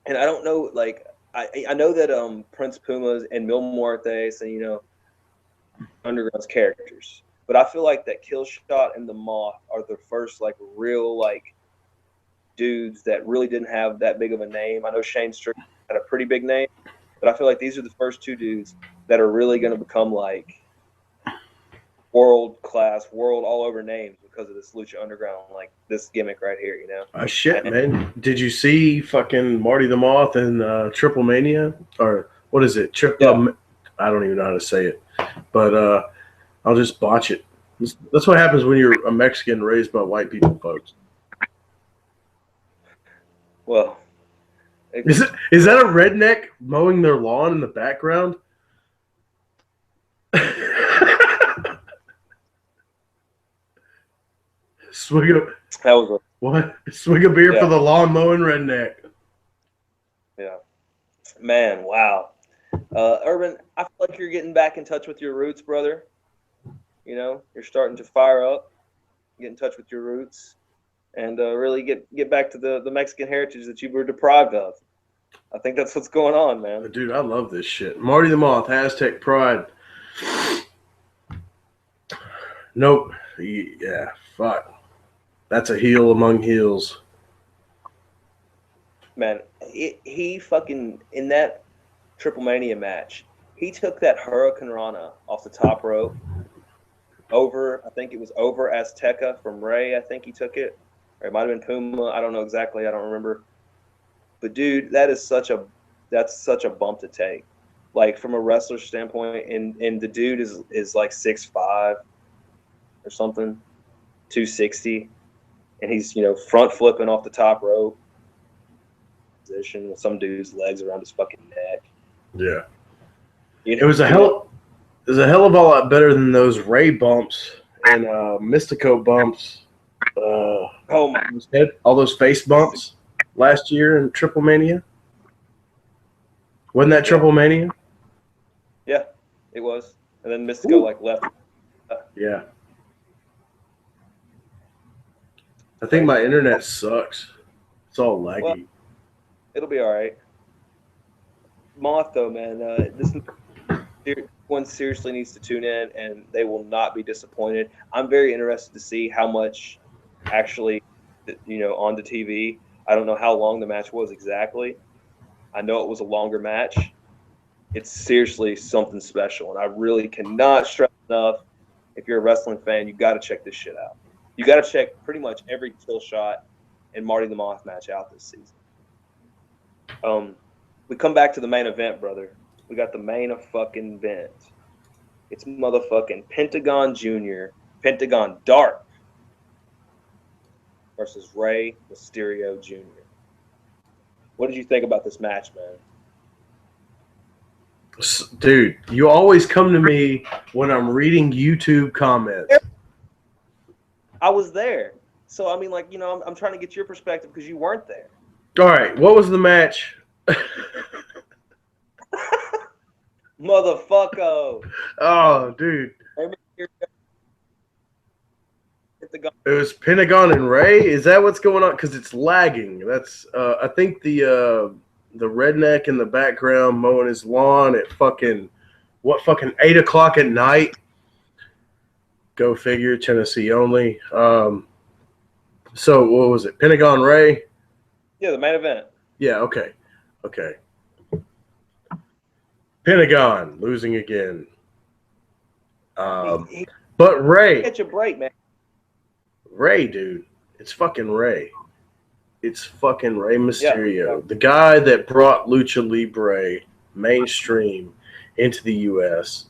And I don't know, like I know that Prince Pumas and Mil Muertes and, you know, Underground's characters, but I feel like that Killshot and the Moth are the first like real like dudes that really didn't have that big of a name. I know Shane Strickland had a pretty big name, but I feel like these are the first two dudes that are really going to become like world class, world all over names because of this Lucha Underground, like this gimmick right here, you know? Shit, man. Did you see fucking Marty the Moth in Triple Mania? Or what is it? I don't even know how to say it. But I'll just botch it. That's what happens when you're a Mexican raised by white people, folks. Well, is that a redneck mowing their lawn in the background? Swig a beer for the lawn mowing redneck. Yeah, man, wow. Urban, I feel like you're getting back in touch with your roots, brother. You know, you're starting to fire up, get in touch with your roots, and really get back to the Mexican heritage that you were deprived of. I think that's what's going on, man. Dude, I love this shit. Marty the Moth, Aztec Pride. Nope. Yeah, fuck. That's a heel among heels. Man, he fucking, in that Triple Mania match, he took that Hurricane Rana off the top rope over, I think it was over Azteca from Ray. I think he took it. Or it might have been Puma. I don't know exactly. I don't remember. But dude, that's such a bump to take. Like from a wrestler standpoint, and the dude is like 6'5" or something, 260, and he's, you know, front flipping off the top rope position with some dude's legs around his fucking neck. Yeah. You know, it was a hell of a lot better than those Ray bumps and Mystico bumps. Oh my! All those face bumps last year in Triple Mania. Wasn't that Triple Mania? Yeah, it was. And then Mystico like left. Yeah. I think my internet sucks. It's all laggy. Well, it'll be all right. Moth, though, man, this one seriously needs to tune in, and they will not be disappointed. I'm very interested to see how much actually, you know, on the TV. I don't know how long the match was exactly. I know it was a longer match. It's seriously something special, and I really cannot stress enough. If you're a wrestling fan, you got to check this shit out. You got to check pretty much every Killshot and Marty the Moth match out this season. We come back to the main event, brother. We got the main fucking event. It's motherfucking Pentagon Jr., Pentagon Dark versus Rey Mysterio Jr. What did you think about this match, man? Dude, you always come to me when I'm reading YouTube comments. I was there. So, I mean, like, you know, I'm trying to get your perspective because you weren't there. All right, what was the match? Motherfucker. Oh, dude. It was Pentagon and Ray? Is that what's going on? Because it's lagging. That's, I think the redneck in the background mowing his lawn at fucking 8 o'clock at night. Go figure, Tennessee only. So what was it? Pentagon Ray? Yeah, the main event. Yeah, okay. Pentagon losing again. But Ray. Catch a break, man. Ray, dude. It's fucking Ray. It's fucking Rey Mysterio. Yeah. The guy that brought Lucha Libre mainstream into the U.S.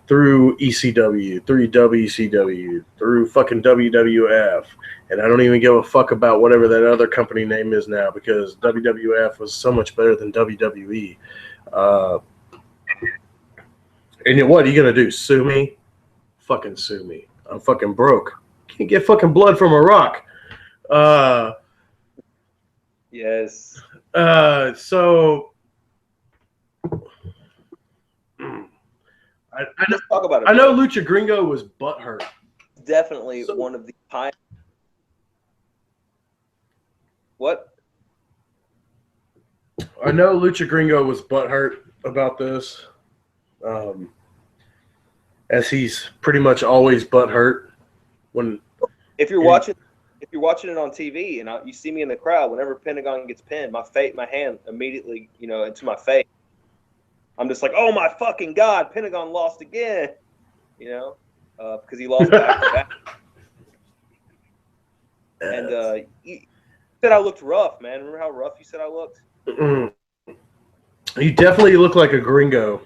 Through ECW, through WCW, through fucking WWF. And I don't even give a fuck about whatever that other company name is now because WWF was so much better than WWE. And what are you gonna do? Sue me? Fucking sue me. I'm fucking broke. Can't get fucking blood from a rock. Yes. So Let's talk about it. I know Lucha Gringo was butthurt. Definitely one of the high. What? I know Lucha Gringo was butthurt about this, as he's pretty much always butthurt when. If you're watching it on TV and you see me in the crowd, whenever Pentagon gets pinned, my hand immediately, into my face. I'm just like, oh my fucking God, Pentagon lost again, because he lost back to back. And you said I looked rough, man. Remember how rough you said I looked? Mm-mm. You definitely look like a gringo.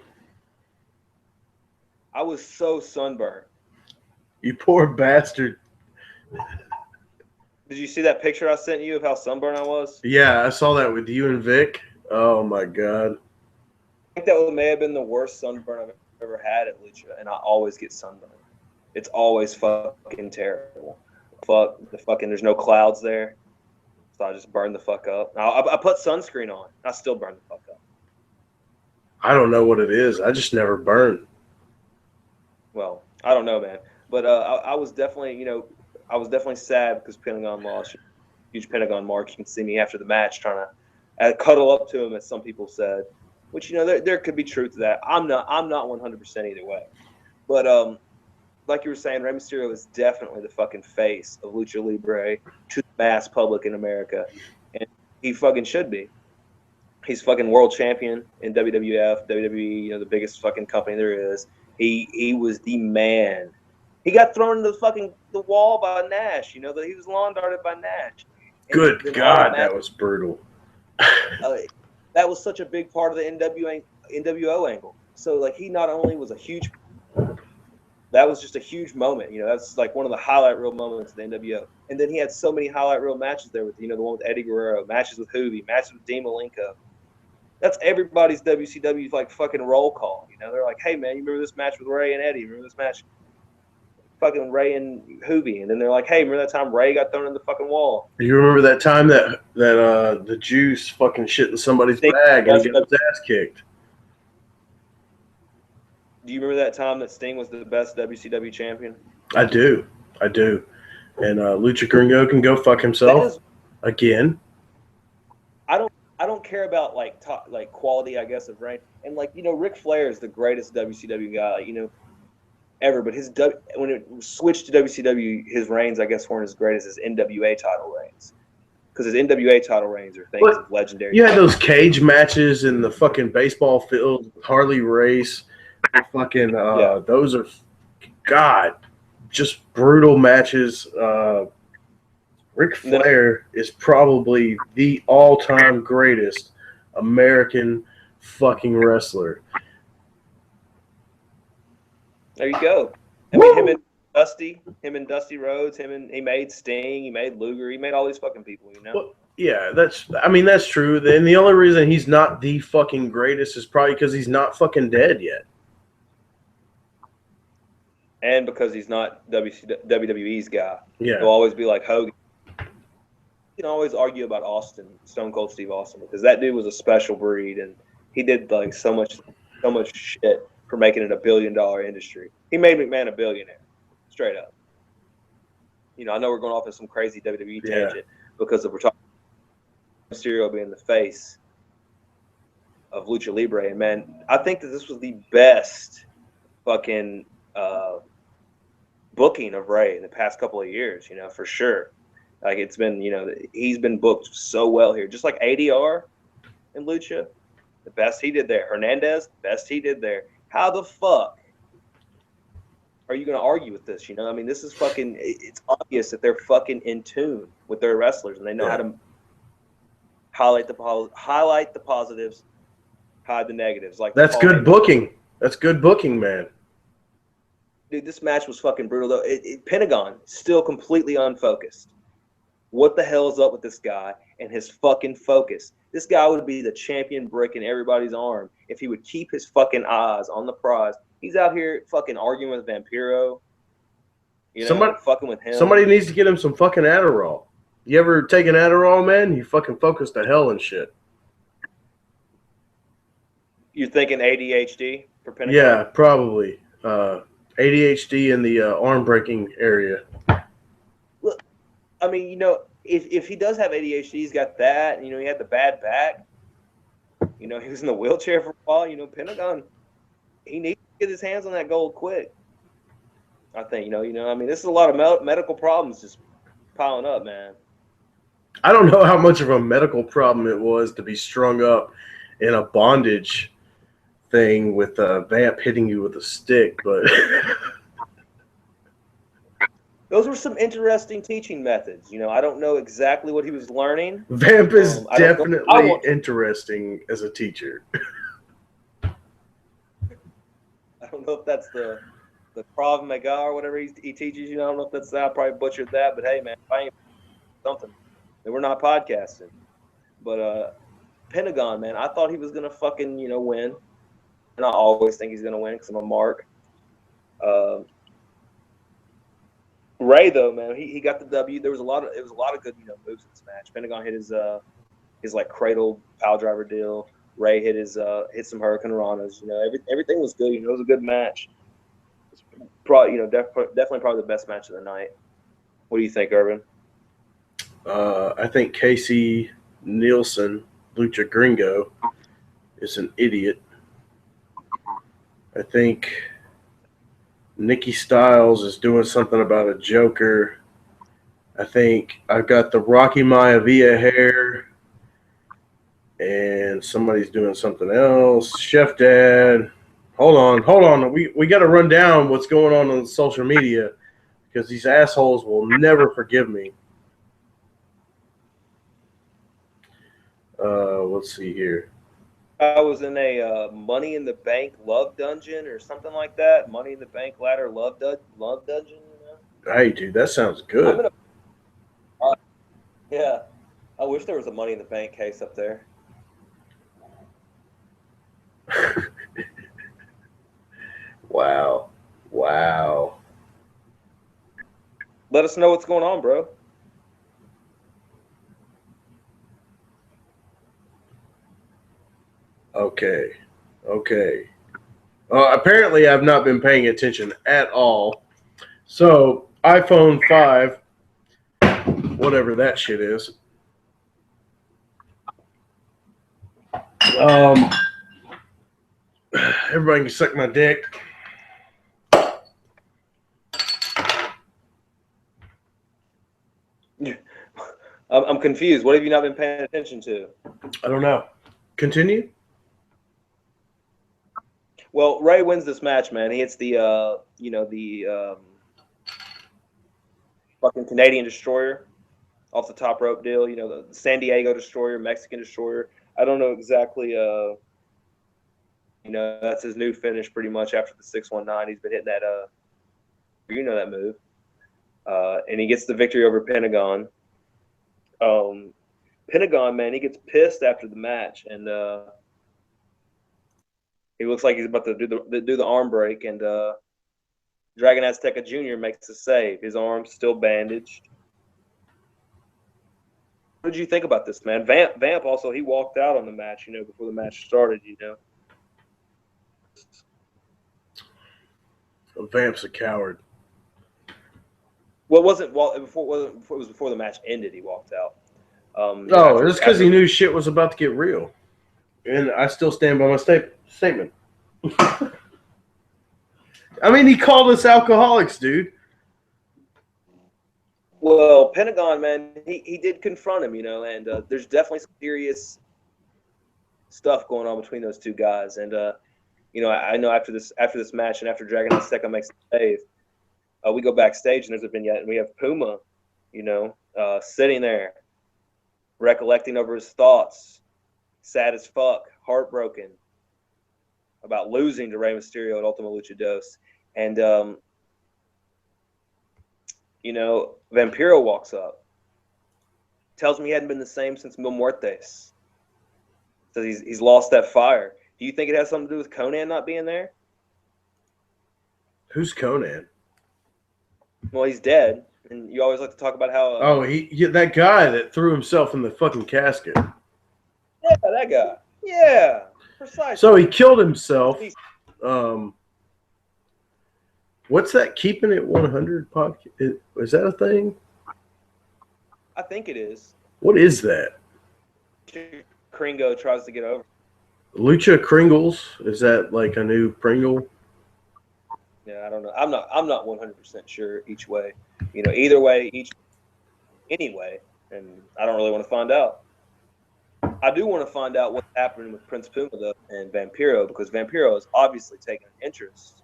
I was so sunburned. You poor bastard. Did you see that picture I sent you of how sunburned I was? Yeah, I saw that with you and Vic. Oh my God. I think that may have been the worst sunburn I've ever had at Lucha, and I always get sunburned. It's always fucking terrible. There's no clouds there, so I just burn the fuck up. I put sunscreen on. I still burn the fuck up. I don't know what it is. I just never burn. Well, I don't know, man. But I was definitely, sad because Pentagon lost. Huge Pentagon mark. You can see me after the match trying to cuddle up to him, as some people said. Which, there could be truth to that. I'm not 100% either way. But like you were saying, Rey Mysterio is definitely the fucking face of Lucha Libre to the mass public in America, and he fucking should be. He's fucking world champion in WWF, WWE, the biggest fucking company there is. He was the man. He got thrown into the wall by Nash. That he was lawn darted by Nash. Good God, that was brutal. That was such a big part of the NWO angle. So he not only was that was just a huge moment. That's like one of the highlight reel moments of the NWO. And then he had so many highlight reel matches there with the one with Eddie Guerrero, matches with Hoovy, matches with Dean Malenko. That's everybody's WCW fucking roll call. They're like, hey man, you remember this match with Ray and Eddie? Remember this match? Fucking Ray and Hoovy. And then they're like, hey, remember that time Ray got thrown in the fucking wall? You remember that time that the juice fucking shit in somebody's bag and he got his ass kicked? Do you remember that time that Sting was the best WCW champion? I do. And Lucha Gringo can go fuck himself again. I don't care about quality, I guess, of reign. And Ric Flair is the greatest WCW guy, ever. But when it switched to WCW, his reigns, I guess, weren't as great as his NWA title reigns. Because his NWA title reigns are things of legendary. You had those cage matches in the fucking baseball field with Harley Race. Fucking those are, God, just brutal matches. Ric Flair is probably the all-time greatest American fucking wrestler. There you go. I mean, him and Dusty Rhodes, he made Sting, he made Luger, he made all these fucking people, Well, yeah, that's true. And the only reason he's not the fucking greatest is probably because he's not fucking dead yet. And because he's not WWE's guy. Yeah. He'll always be like Hogan. You can always argue about Austin, Stone Cold Steve Austin, because that dude was a special breed, and he did so much shit for making it $1 billion industry. He made McMahon a billionaire, straight up. I know we're going off on some crazy WWE tangent because we're talking about Mysterio being the face of Lucha Libre, and man, I think that this was the best fucking booking of Ray in the past couple of years, for sure. It's been, he's been booked so well here. Just like ADR in Lucha, the best he did there. Hernandez, best he did there. How the fuck are you going to argue with this? This is fucking, it's obvious that they're fucking in tune with their wrestlers and they know how to highlight the positives, hide the negatives. That's good booking. That's good booking, man. Dude, this match was fucking brutal, though. Pentagon, still completely unfocused. What the hell is up with this guy and his fucking focus? This guy would be the champion brick in everybody's arm if he would keep his fucking eyes on the prize He's out here fucking arguing with Vampiro. You know, Somebody, fucking with him. somebody needs to get him some fucking Adderall. You ever take an Adderall, man? You fucking focus to hell and shit. You're thinking ADHD for Pentagon? Yeah, probably. ADHD in the arm breaking area. Look, I mean, you know, if he does have ADHD, he's got that. You know, he had the bad back. You know, he was in the wheelchair for a while. You know, Pentagon, he needs to get his hands on that gold quick. I think, you know, I mean, this is a lot of medical problems just piling up, man. I don't know how much of a medical problem it was to be strung up in a bondage thing with a vamp hitting you with a stick, but those were some interesting teaching methods. You know, I don't know exactly what he was learning. Vamp is definitely interesting as a teacher. I don't know if that's the Krav Maga or whatever he teaches. You know, I don't know if that's I probably butchered that, but hey, man, if I ain't something, then we're not podcasting. But Pentagon, man, I thought he was gonna fucking win, and I always think he's gonna win because I'm a mark. Ray though, man, he got the W. It was a lot of good moves in this match. Pentagon hit his like cradle pile driver deal. Ray hit some Hurricane Ranas. You know, everything was good. You know, it was a good match. It's probably definitely probably the best match of the night. What do you think, Urban? I think Casey Nielsen, Lucha Gringo, is an idiot. I think Nikki Styles is doing something about a Joker. I think I've got the Rocky Maivia hair, and somebody's doing something else. Chef Dad. Hold on. We got to run down what's going on social media because these assholes will never forgive me. Let's see here. I was in a Money in the Bank love dungeon or something like that. Money in the Bank ladder love dungeon. You know? Hey, dude, that sounds good. Yeah, I wish there was a Money in the Bank case up there. Wow. Let us know what's going on, bro. Okay. Apparently, I've not been paying attention at all. So, iPhone 5, whatever that shit is. Everybody can suck my dick. I'm confused. What have you not been paying attention to? I don't know. Continue. Well, Ray wins this match, man. He hits the fucking Canadian Destroyer off the top rope deal. You know, the San Diego Destroyer, Mexican Destroyer. I don't know exactly. That's his new finish, pretty much after the 619. He's been hitting that. That move, and he gets the victory over Pentagon. Pentagon, man, he gets pissed after the match, and he looks like he's about to do the arm break, and Dragon Azteca Jr. makes a save. His arm's still bandaged. What did you think about this, man? Vamp also, he walked out on the match, before the match started, Vamp's a coward. Well, it wasn't before the match ended. He walked out. It's because he knew shit was about to get real, and I still stand by my statement. I mean, he called us alcoholics, dude. Well, Pentagon, man, he did confront him, and there's definitely some serious stuff going on between those two guys. And I know after this match and after Dragon Azteca makes the save, we go backstage and there's a vignette, and we have Puma, sitting there, recollecting over his thoughts, sad as fuck, heartbroken about losing to Rey Mysterio at Ultima Lucha Dos. And, Vampiro walks up, tells me he hadn't been the same since Mil Muertes. Says he's lost that fire. Do you think it has something to do with Conan not being there? Who's Conan? Well, he's dead, and you always like to talk about how. That guy that threw himself in the fucking casket. Yeah, that guy. Yeah, precisely. So he killed himself. What's that? Keeping It 100 podcast? Is that a thing? I think it is. What is that? Kringo tries to get over. Lucha Kringles? Is that like a new Pringle? Yeah, I don't know. I'm not 100% sure each way. Either way, anyway, and I don't really want to find out. I do want to find out what's happening with Prince Puma though, and Vampiro, because Vampiro is obviously taking an interest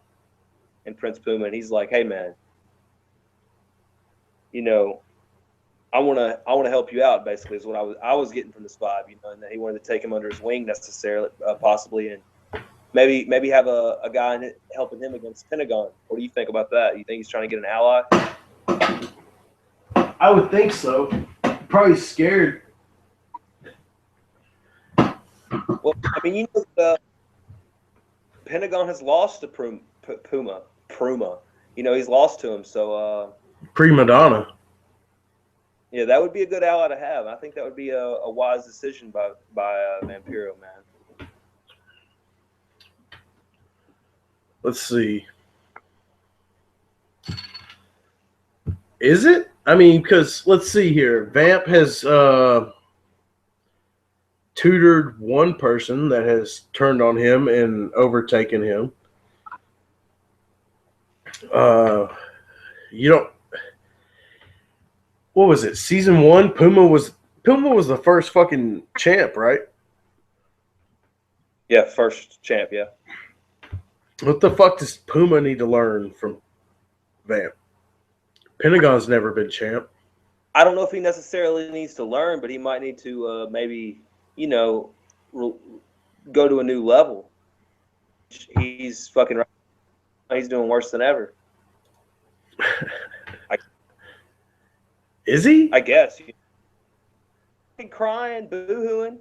in Prince Puma, and he's like, "Hey, man, I want to help you out." Basically, is what I was getting from this vibe, and that he wanted to take him under his wing necessarily, possibly, and maybe have a guy helping him against Pentagon. What do you think about that? You think he's trying to get an ally? I would think so. Probably scared. Well, I mean, Pentagon has lost to Puma. He's lost to him. So Prima Donna. Yeah, that would be a good ally to have. I think that would be a wise decision by Vampiro, man. Let's see. Is it? I mean, because let's see here. Vamp has tutored one person that has turned on him and overtaken him. What was it? Season 1, Puma was the first fucking champ, right? Yeah, first champ, yeah. What the fuck does Puma need to learn from Vamp? Pentagon's never been champ. I don't know if he necessarily needs to learn, but he might need to maybe, go to a new level. He's fucking right. He's doing worse than ever. Is he? I guess. Crying, boo-hooing,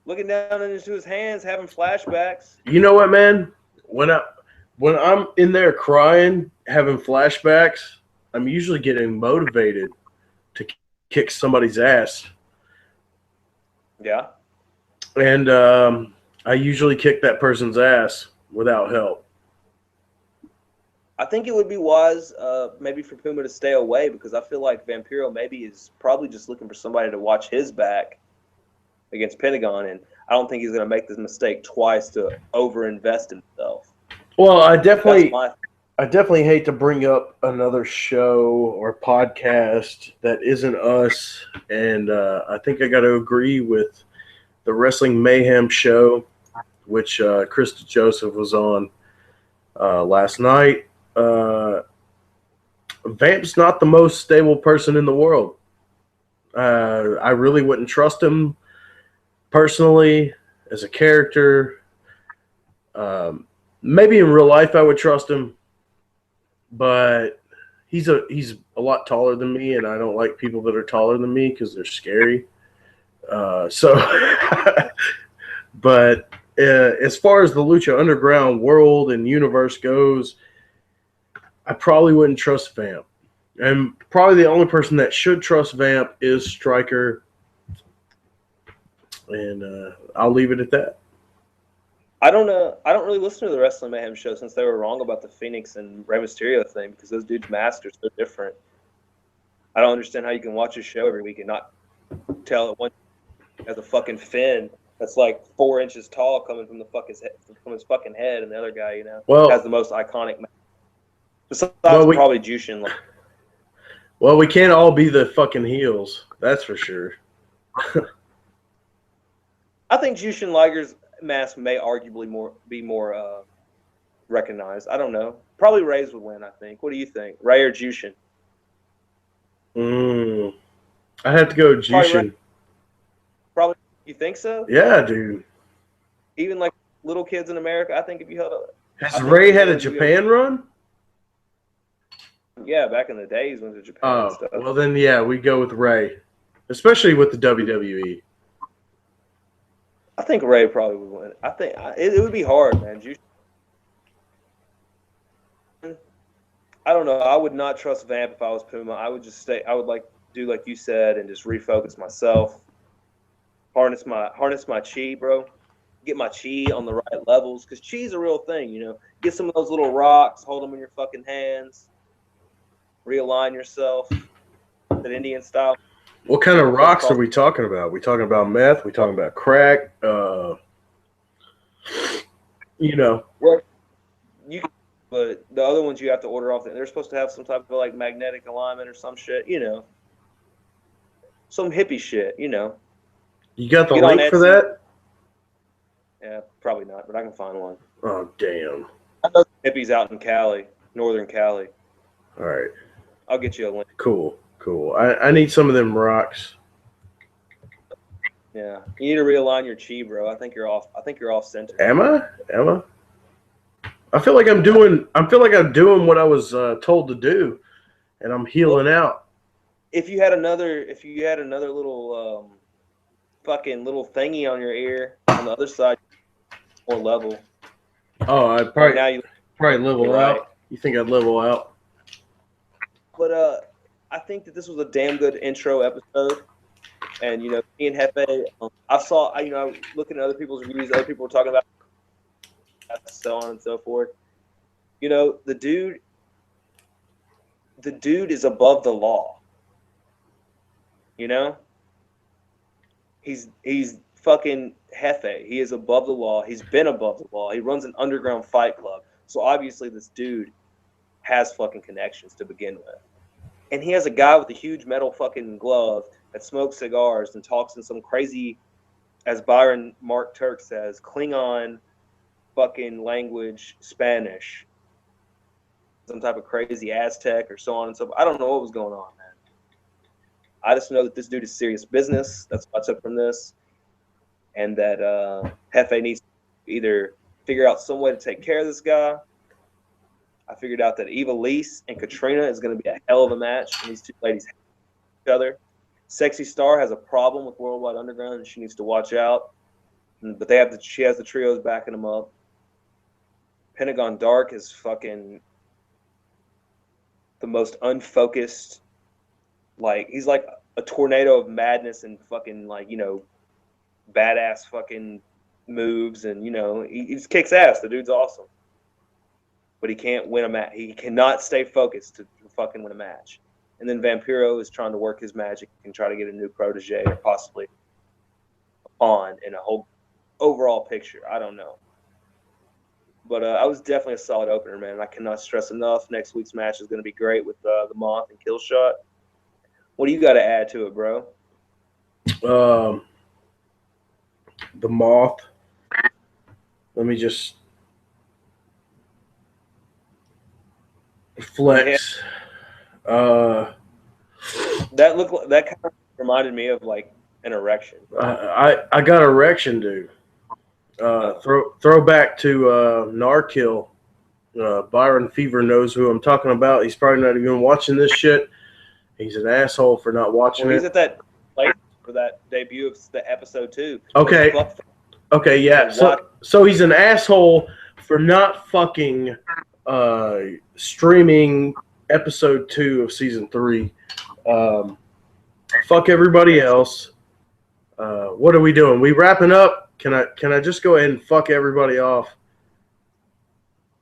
looking down into his hands, having flashbacks. You know what, man? When I'm in there crying, having flashbacks, I'm usually getting motivated to kick somebody's ass. Yeah. And I usually kick that person's ass without help. I think it would be wise maybe for Puma to stay away, because I feel like Vampiro maybe is probably just looking for somebody to watch his back against Pentagon, and I don't think he's going to make this mistake twice to overinvest himself. Well, I definitely hate to bring up another show or podcast that isn't us, and I think I got to agree with the Wrestling Mayhem show, which Krista Joseph was on last night. Vamp's not the most stable person in the world. I really wouldn't trust him personally as a character. Maybe in real life I would trust him, but he's a lot taller than me, and I don't like people that are taller than me because they're scary. But as far as the Lucha Underground world and universe goes, I probably wouldn't trust Vamp. And probably the only person that should trust Vamp is Stryker. And I'll leave it at that. I don't really listen to the Wrestling Mayhem show since they were wrong about the Phoenix and Rey Mysterio thing, because those dudes' masks are so different. I don't understand how you can watch a show every week and not tell it one has a fucking fin that's like 4 inches tall coming from his fucking head, and the other guy, has the most iconic mask. Besides probably Jushin. Well, we can't all be the fucking heels. That's for sure. I think Jushin Liger's mask may arguably be more recognized. I don't know. Probably Rey's would win, I think. What do you think? Rey or Jushin? I have to go with Jushin. Probably. You think so? Yeah, dude. Even like little kids in America, I think if you held up. Has Rey had a Japan run? Yeah, back in the days when the Japan and stuff. Well then, yeah, we go with Rey, especially with the WWE. I think Rey probably would win. I think it would be hard, man. I don't know. I would not trust Vamp if I was Puma. I would just stay. I would do like you said and just refocus myself. Harness my chi, bro. Get my chi on the right levels because chi's a real thing. You know, get some of those little rocks, hold them in your fucking hands, realign yourself, that Indian style. What kind of rocks are we talking about? We talking about meth? We talking about crack? You know. Well, but the other ones you have to order off. They're supposed to have some type of like magnetic alignment or some shit. You know, some hippie shit. You know. You got the link for that? Yeah, probably not, but I can find one. Oh, damn. I know hippies out in Cali, Northern Cali. All right. I'll get you a link. Cool. I need some of them rocks. Yeah, you need to realign your chi, bro. I think you're off center. Am I? I feel like I'm doing what I was told to do, and I'm healing out. If you had another little fucking little thingy on your ear on the other side, more level. Oh, I'd probably level out. Right. You think I'd level out? But I think that this was a damn good intro episode. And, you know, me and Hefe, looking at other people's reviews, other people were talking about so on and so forth. You know, the dude is above the law. You know? He's fucking Hefe. He is above the law. He's been above the law. He runs an underground fight club. So obviously this dude has fucking connections to begin with. And he has a guy with a huge metal fucking glove that smokes cigars and talks in some crazy, as Byron Mark Turk says, Klingon fucking language, Spanish, some type of crazy Aztec or so on and so forth. I don't know what was going on, man. I just know that this dude is serious business. That's what I took from this. And that Hefe needs to either figure out some way to take care of this guy. I figured out that Eva Lise and Katrina is going to be a hell of a match. And these two ladies hate each other. Sexy Star has a problem with Worldwide Underground, and she needs to watch out. But she has the trios backing them up. Pentagon Dark is fucking the most unfocused. Like, he's like a tornado of madness and fucking, like, you know, badass fucking moves. And, you know, he just kicks ass. The dude's awesome. But he can't win a match. He cannot stay focused to fucking win a match. And then Vampiro is trying to work his magic and try to get a new protege or possibly a pawn in a whole overall picture. I don't know. But I was definitely a solid opener, man. I cannot stress enough. Next week's match is going to be great with the Moth and Killshot. What do you got to add to it, bro? The Moth. Let me just flex. That kind of reminded me of like an erection. I got erection, dude. Throw back to Narkill. Byron Fever knows who I'm talking about. He's probably not even watching this shit. He's an asshole for not watching it. He's at that place for that debut of the episode 2. Okay, yeah. So he's an asshole for not fucking streaming episode 2 of season 3. Fuck everybody else. What are we doing? We wrapping up? Can I just go ahead and fuck everybody off?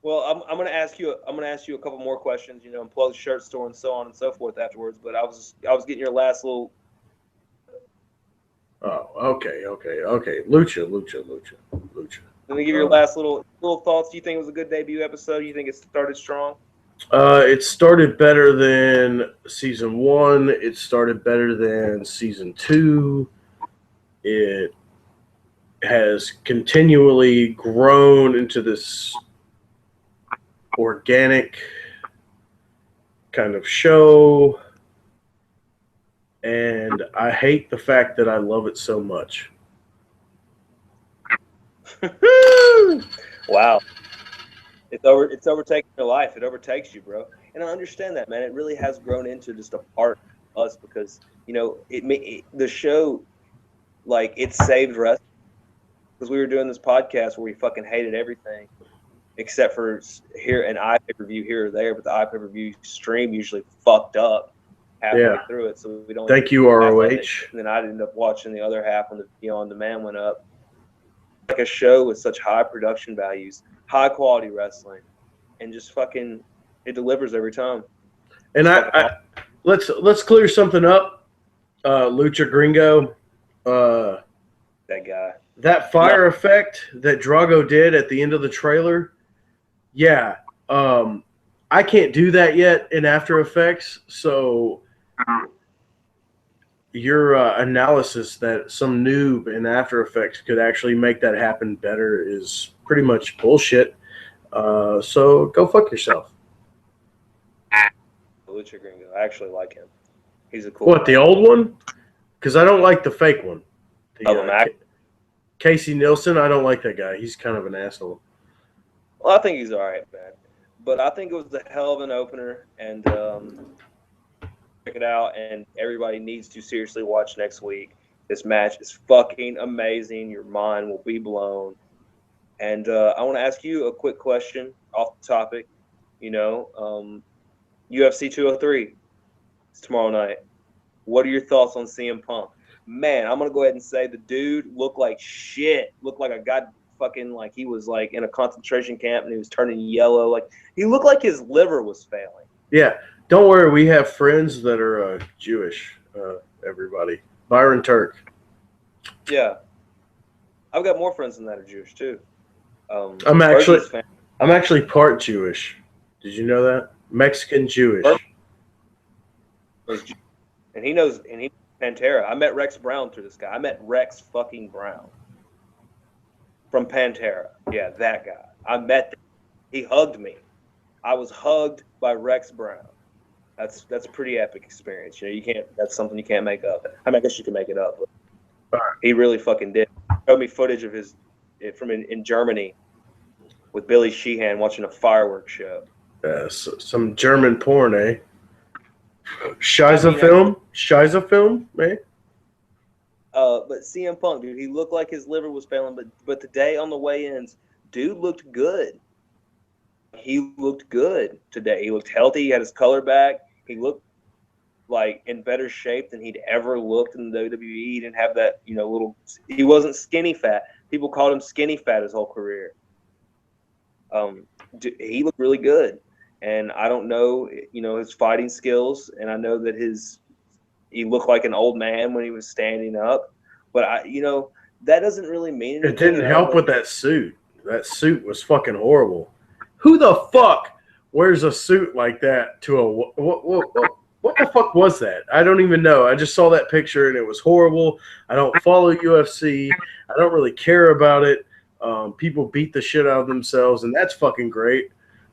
Well, I'm gonna ask you a couple more questions, you know, and plug the shirt store and so on and so forth afterwards. But I was getting your last little. Oh, okay. Lucha. Let me give you your last little thoughts. Do you think it was a good debut episode? Do you think it started strong? It started better than season 1. It started better than season 2. It has continually grown into this organic kind of show, and I hate the fact that I love it so much. Wow. It's overtaking your life. It overtakes you, bro. And I understand that, man. It really has grown into just a part of us because, you know, the show, like, it saved wrestling. Because we were doing this podcast where we fucking hated everything except for here an iPay-per-view here or there, but the iPay-per-view stream usually fucked up halfway through it, so we don't. Thank you, ROH. And then I'd end up watching the other half when the on demand went up. Like a show with such high production values, high quality wrestling, and just fucking it delivers every time. And let's clear something up. Lucha Gringo, that guy. That fire effect that Drago did at the end of the trailer, I can't do that yet in After Effects, so your analysis that some noob in After Effects could actually make that happen better is pretty much bullshit. So go fuck yourself. Lucha Gringo, I actually like him. He's a cool. What, the old one? Because I don't like the fake one. Casey Nielsen, I don't like that guy. He's kind of an asshole. Well, I think he's all right, man. But I think it was a hell of an opener, and check it out. And everybody needs to seriously watch next week. This match is fucking amazing. Your mind will be blown. And I want to ask you a quick question off the topic. UFC 203. It's tomorrow night. What are your thoughts on CM Punk? Man, I'm gonna go ahead and say the dude looked like shit. Looked like a god fucking like he was like in a concentration camp and he was turning yellow. Like he looked like his liver was failing. Yeah, don't worry. We have friends that are Jewish. Everybody, Byron Turk. Yeah, I've got more friends than that are Jewish too. I'm actually part Jewish. Did you know that? Mexican Jewish. And he knows Pantera. I met Rex Brown through this guy. I met Rex fucking Brown from Pantera. Yeah, that guy. I met him. He hugged me. I was hugged by Rex Brown. That's a pretty epic experience. You can't. That's something you can't make up. I mean, I guess you can make it up, but he really fucking did. He showed me footage of his from in Germany with Billy Sheehan watching a fireworks show. Some German porn, eh? Shiza film, man. But CM Punk, dude, he looked like his liver was failing, but today on the weigh-ins, dude looked good. He looked good today. He looked healthy. He had his color back. He looked like in better shape than he'd ever looked in the WWE. He didn't have that, little. He wasn't skinny fat. People called him skinny fat his whole career. He looked really good. And I don't know, his fighting skills, and I know that he looked like an old man when he was standing up. But that doesn't really mean anything. It didn't help with that suit. That suit was fucking horrible. Who the fuck wears a suit like that to a what the fuck was that? I don't even know. I just saw that picture and it was horrible. I don't follow UFC. I don't really care about it. People beat the shit out of themselves, and that's fucking great.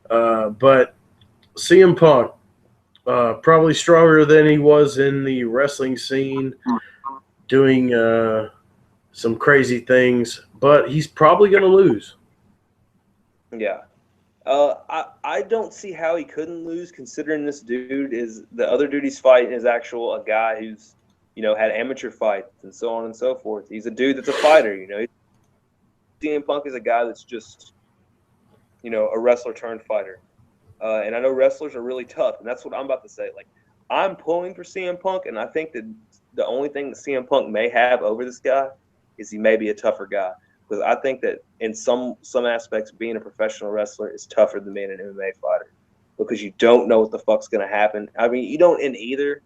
But CM Punk, probably stronger than he was in the wrestling scene, doing some crazy things, but he's probably going to lose. Yeah. I don't see how he couldn't lose, considering this dude is the other dude he's fighting is a guy who's, had amateur fights and so on and so forth. He's a dude that's a fighter, CM Punk is a guy that's just, a wrestler turned fighter. And I know wrestlers are really tough, and that's what I'm about to say. Like, I'm pulling for CM Punk, and I think that the only thing that CM Punk may have over this guy is he may be a tougher guy. Because I think that in some aspects, being a professional wrestler is tougher than being an MMA fighter. Because you don't know what the fuck's going to happen. I mean, you don't in either,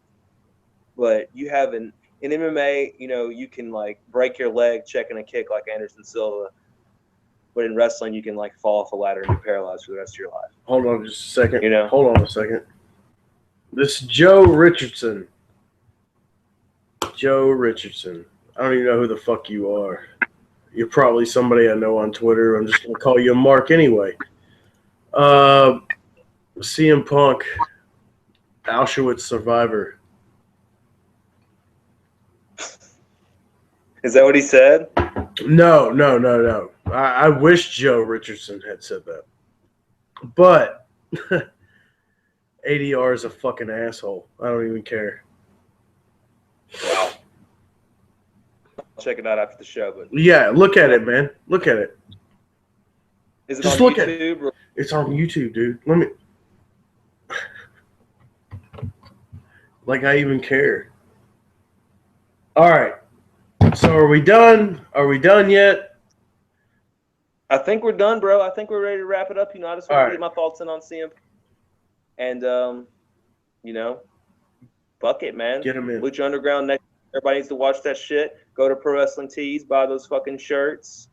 but you have in MMA, you can, like, break your leg checking a kick like Anderson Silva. But in wrestling, you can fall off a ladder and be paralyzed for the rest of your life. Hold on just a second. Hold on a second. This Joe Richardson. Joe Richardson. I don't even know who the fuck you are. You're probably somebody I know on Twitter. I'm just going to call you Mark anyway. CM Punk, Auschwitz survivor. Is that what he said? No. I wish Joe Richardson had said that. But ADR is a fucking asshole. I don't even care. Wow. I'll check it out after the show. But yeah, look at it, man. Look at it. Is it Just on look YouTube? at it's on YouTube, dude. Let me. Like I even care. All right. So are we done? Are we done yet? I think we're done, bro. I think we're ready to wrap it up. You know, I just wanted to get my thoughts in on CM. And you know, fuck it, man. Get them in. Lucha Underground next. Everybody needs to watch that shit. Go to Pro Wrestling Tees, buy those fucking shirts.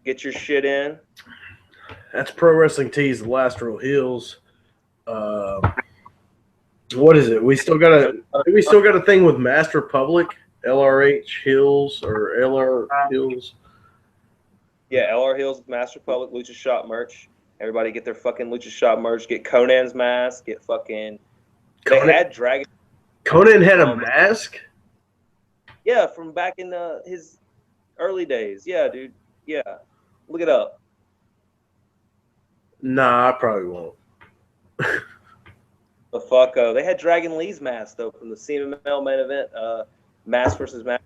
Get your shit in. That's Pro Wrestling Tees, The Last Real Heels. What is it? We still got a thing with Master Public, LRH Hills or LR Hills. Yeah, LR Hills, Master Public, Lucha Shop merch. Everybody get their fucking Lucha Shop merch. Get Conan's mask. Get fucking. They had Dragon. Conan had a mask? Yeah, from back in his early days. Yeah, dude. Yeah. Look it up. Nah, I probably won't. The fuck? They had Dragon Lee's mask, though, from the CMLL main event, Mask versus Mask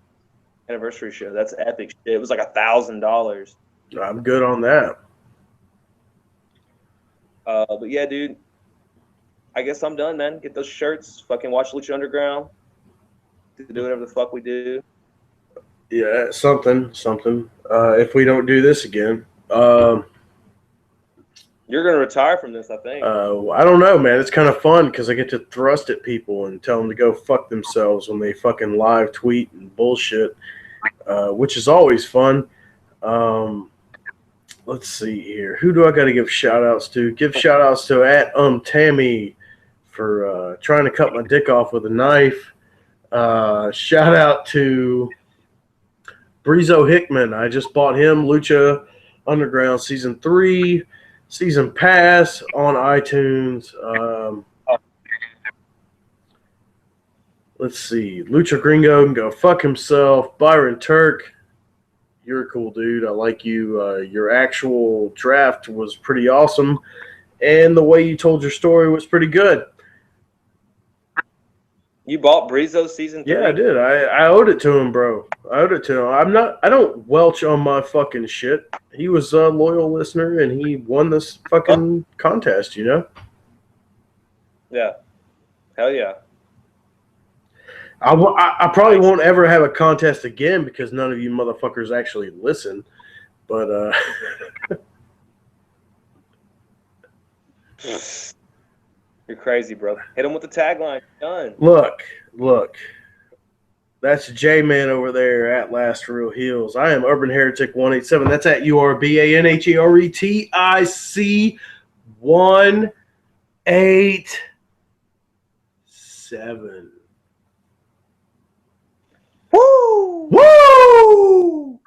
anniversary show. That's epic shit. It was like $1,000. I'm good on that. But yeah, dude. I guess I'm done, man. Get those shirts. Fucking watch Lucha Underground. Do whatever the fuck we do. Yeah, something. If we don't do this again. You're going to retire from this, I think. I don't know, man. It's kind of fun because I get to thrust at people and tell them to go fuck themselves when they fucking live tweet and bullshit, which is always fun. Let's see here. Who do I got to give shout-outs to? Give shout-outs to @Tammy for trying to cut my dick off with a knife. Shout-out to Breezo Hickman. I just bought him Lucha Underground Season 3. Season pass on iTunes. Let's see. Lucha Gringo can go fuck himself. Byron Turk, you're a cool dude. I like you. Your actual draft was pretty awesome. And the way you told your story was pretty good. You bought Breezo Season 3? Yeah, I did. I owed it to him, bro. I owed it to him. I don't welch on my fucking shit. He was a loyal listener, and he won this fucking contest, you know? Yeah. Hell yeah. I probably won't ever have a contest again because none of you motherfuckers actually listen. But, You're crazy, bro. Hit him with the tagline. Done. Look. That's J-Man over there at Last Real Heels. I am Urban Heretic 187. That's at URBANHERETIC 187. Woo! Woo!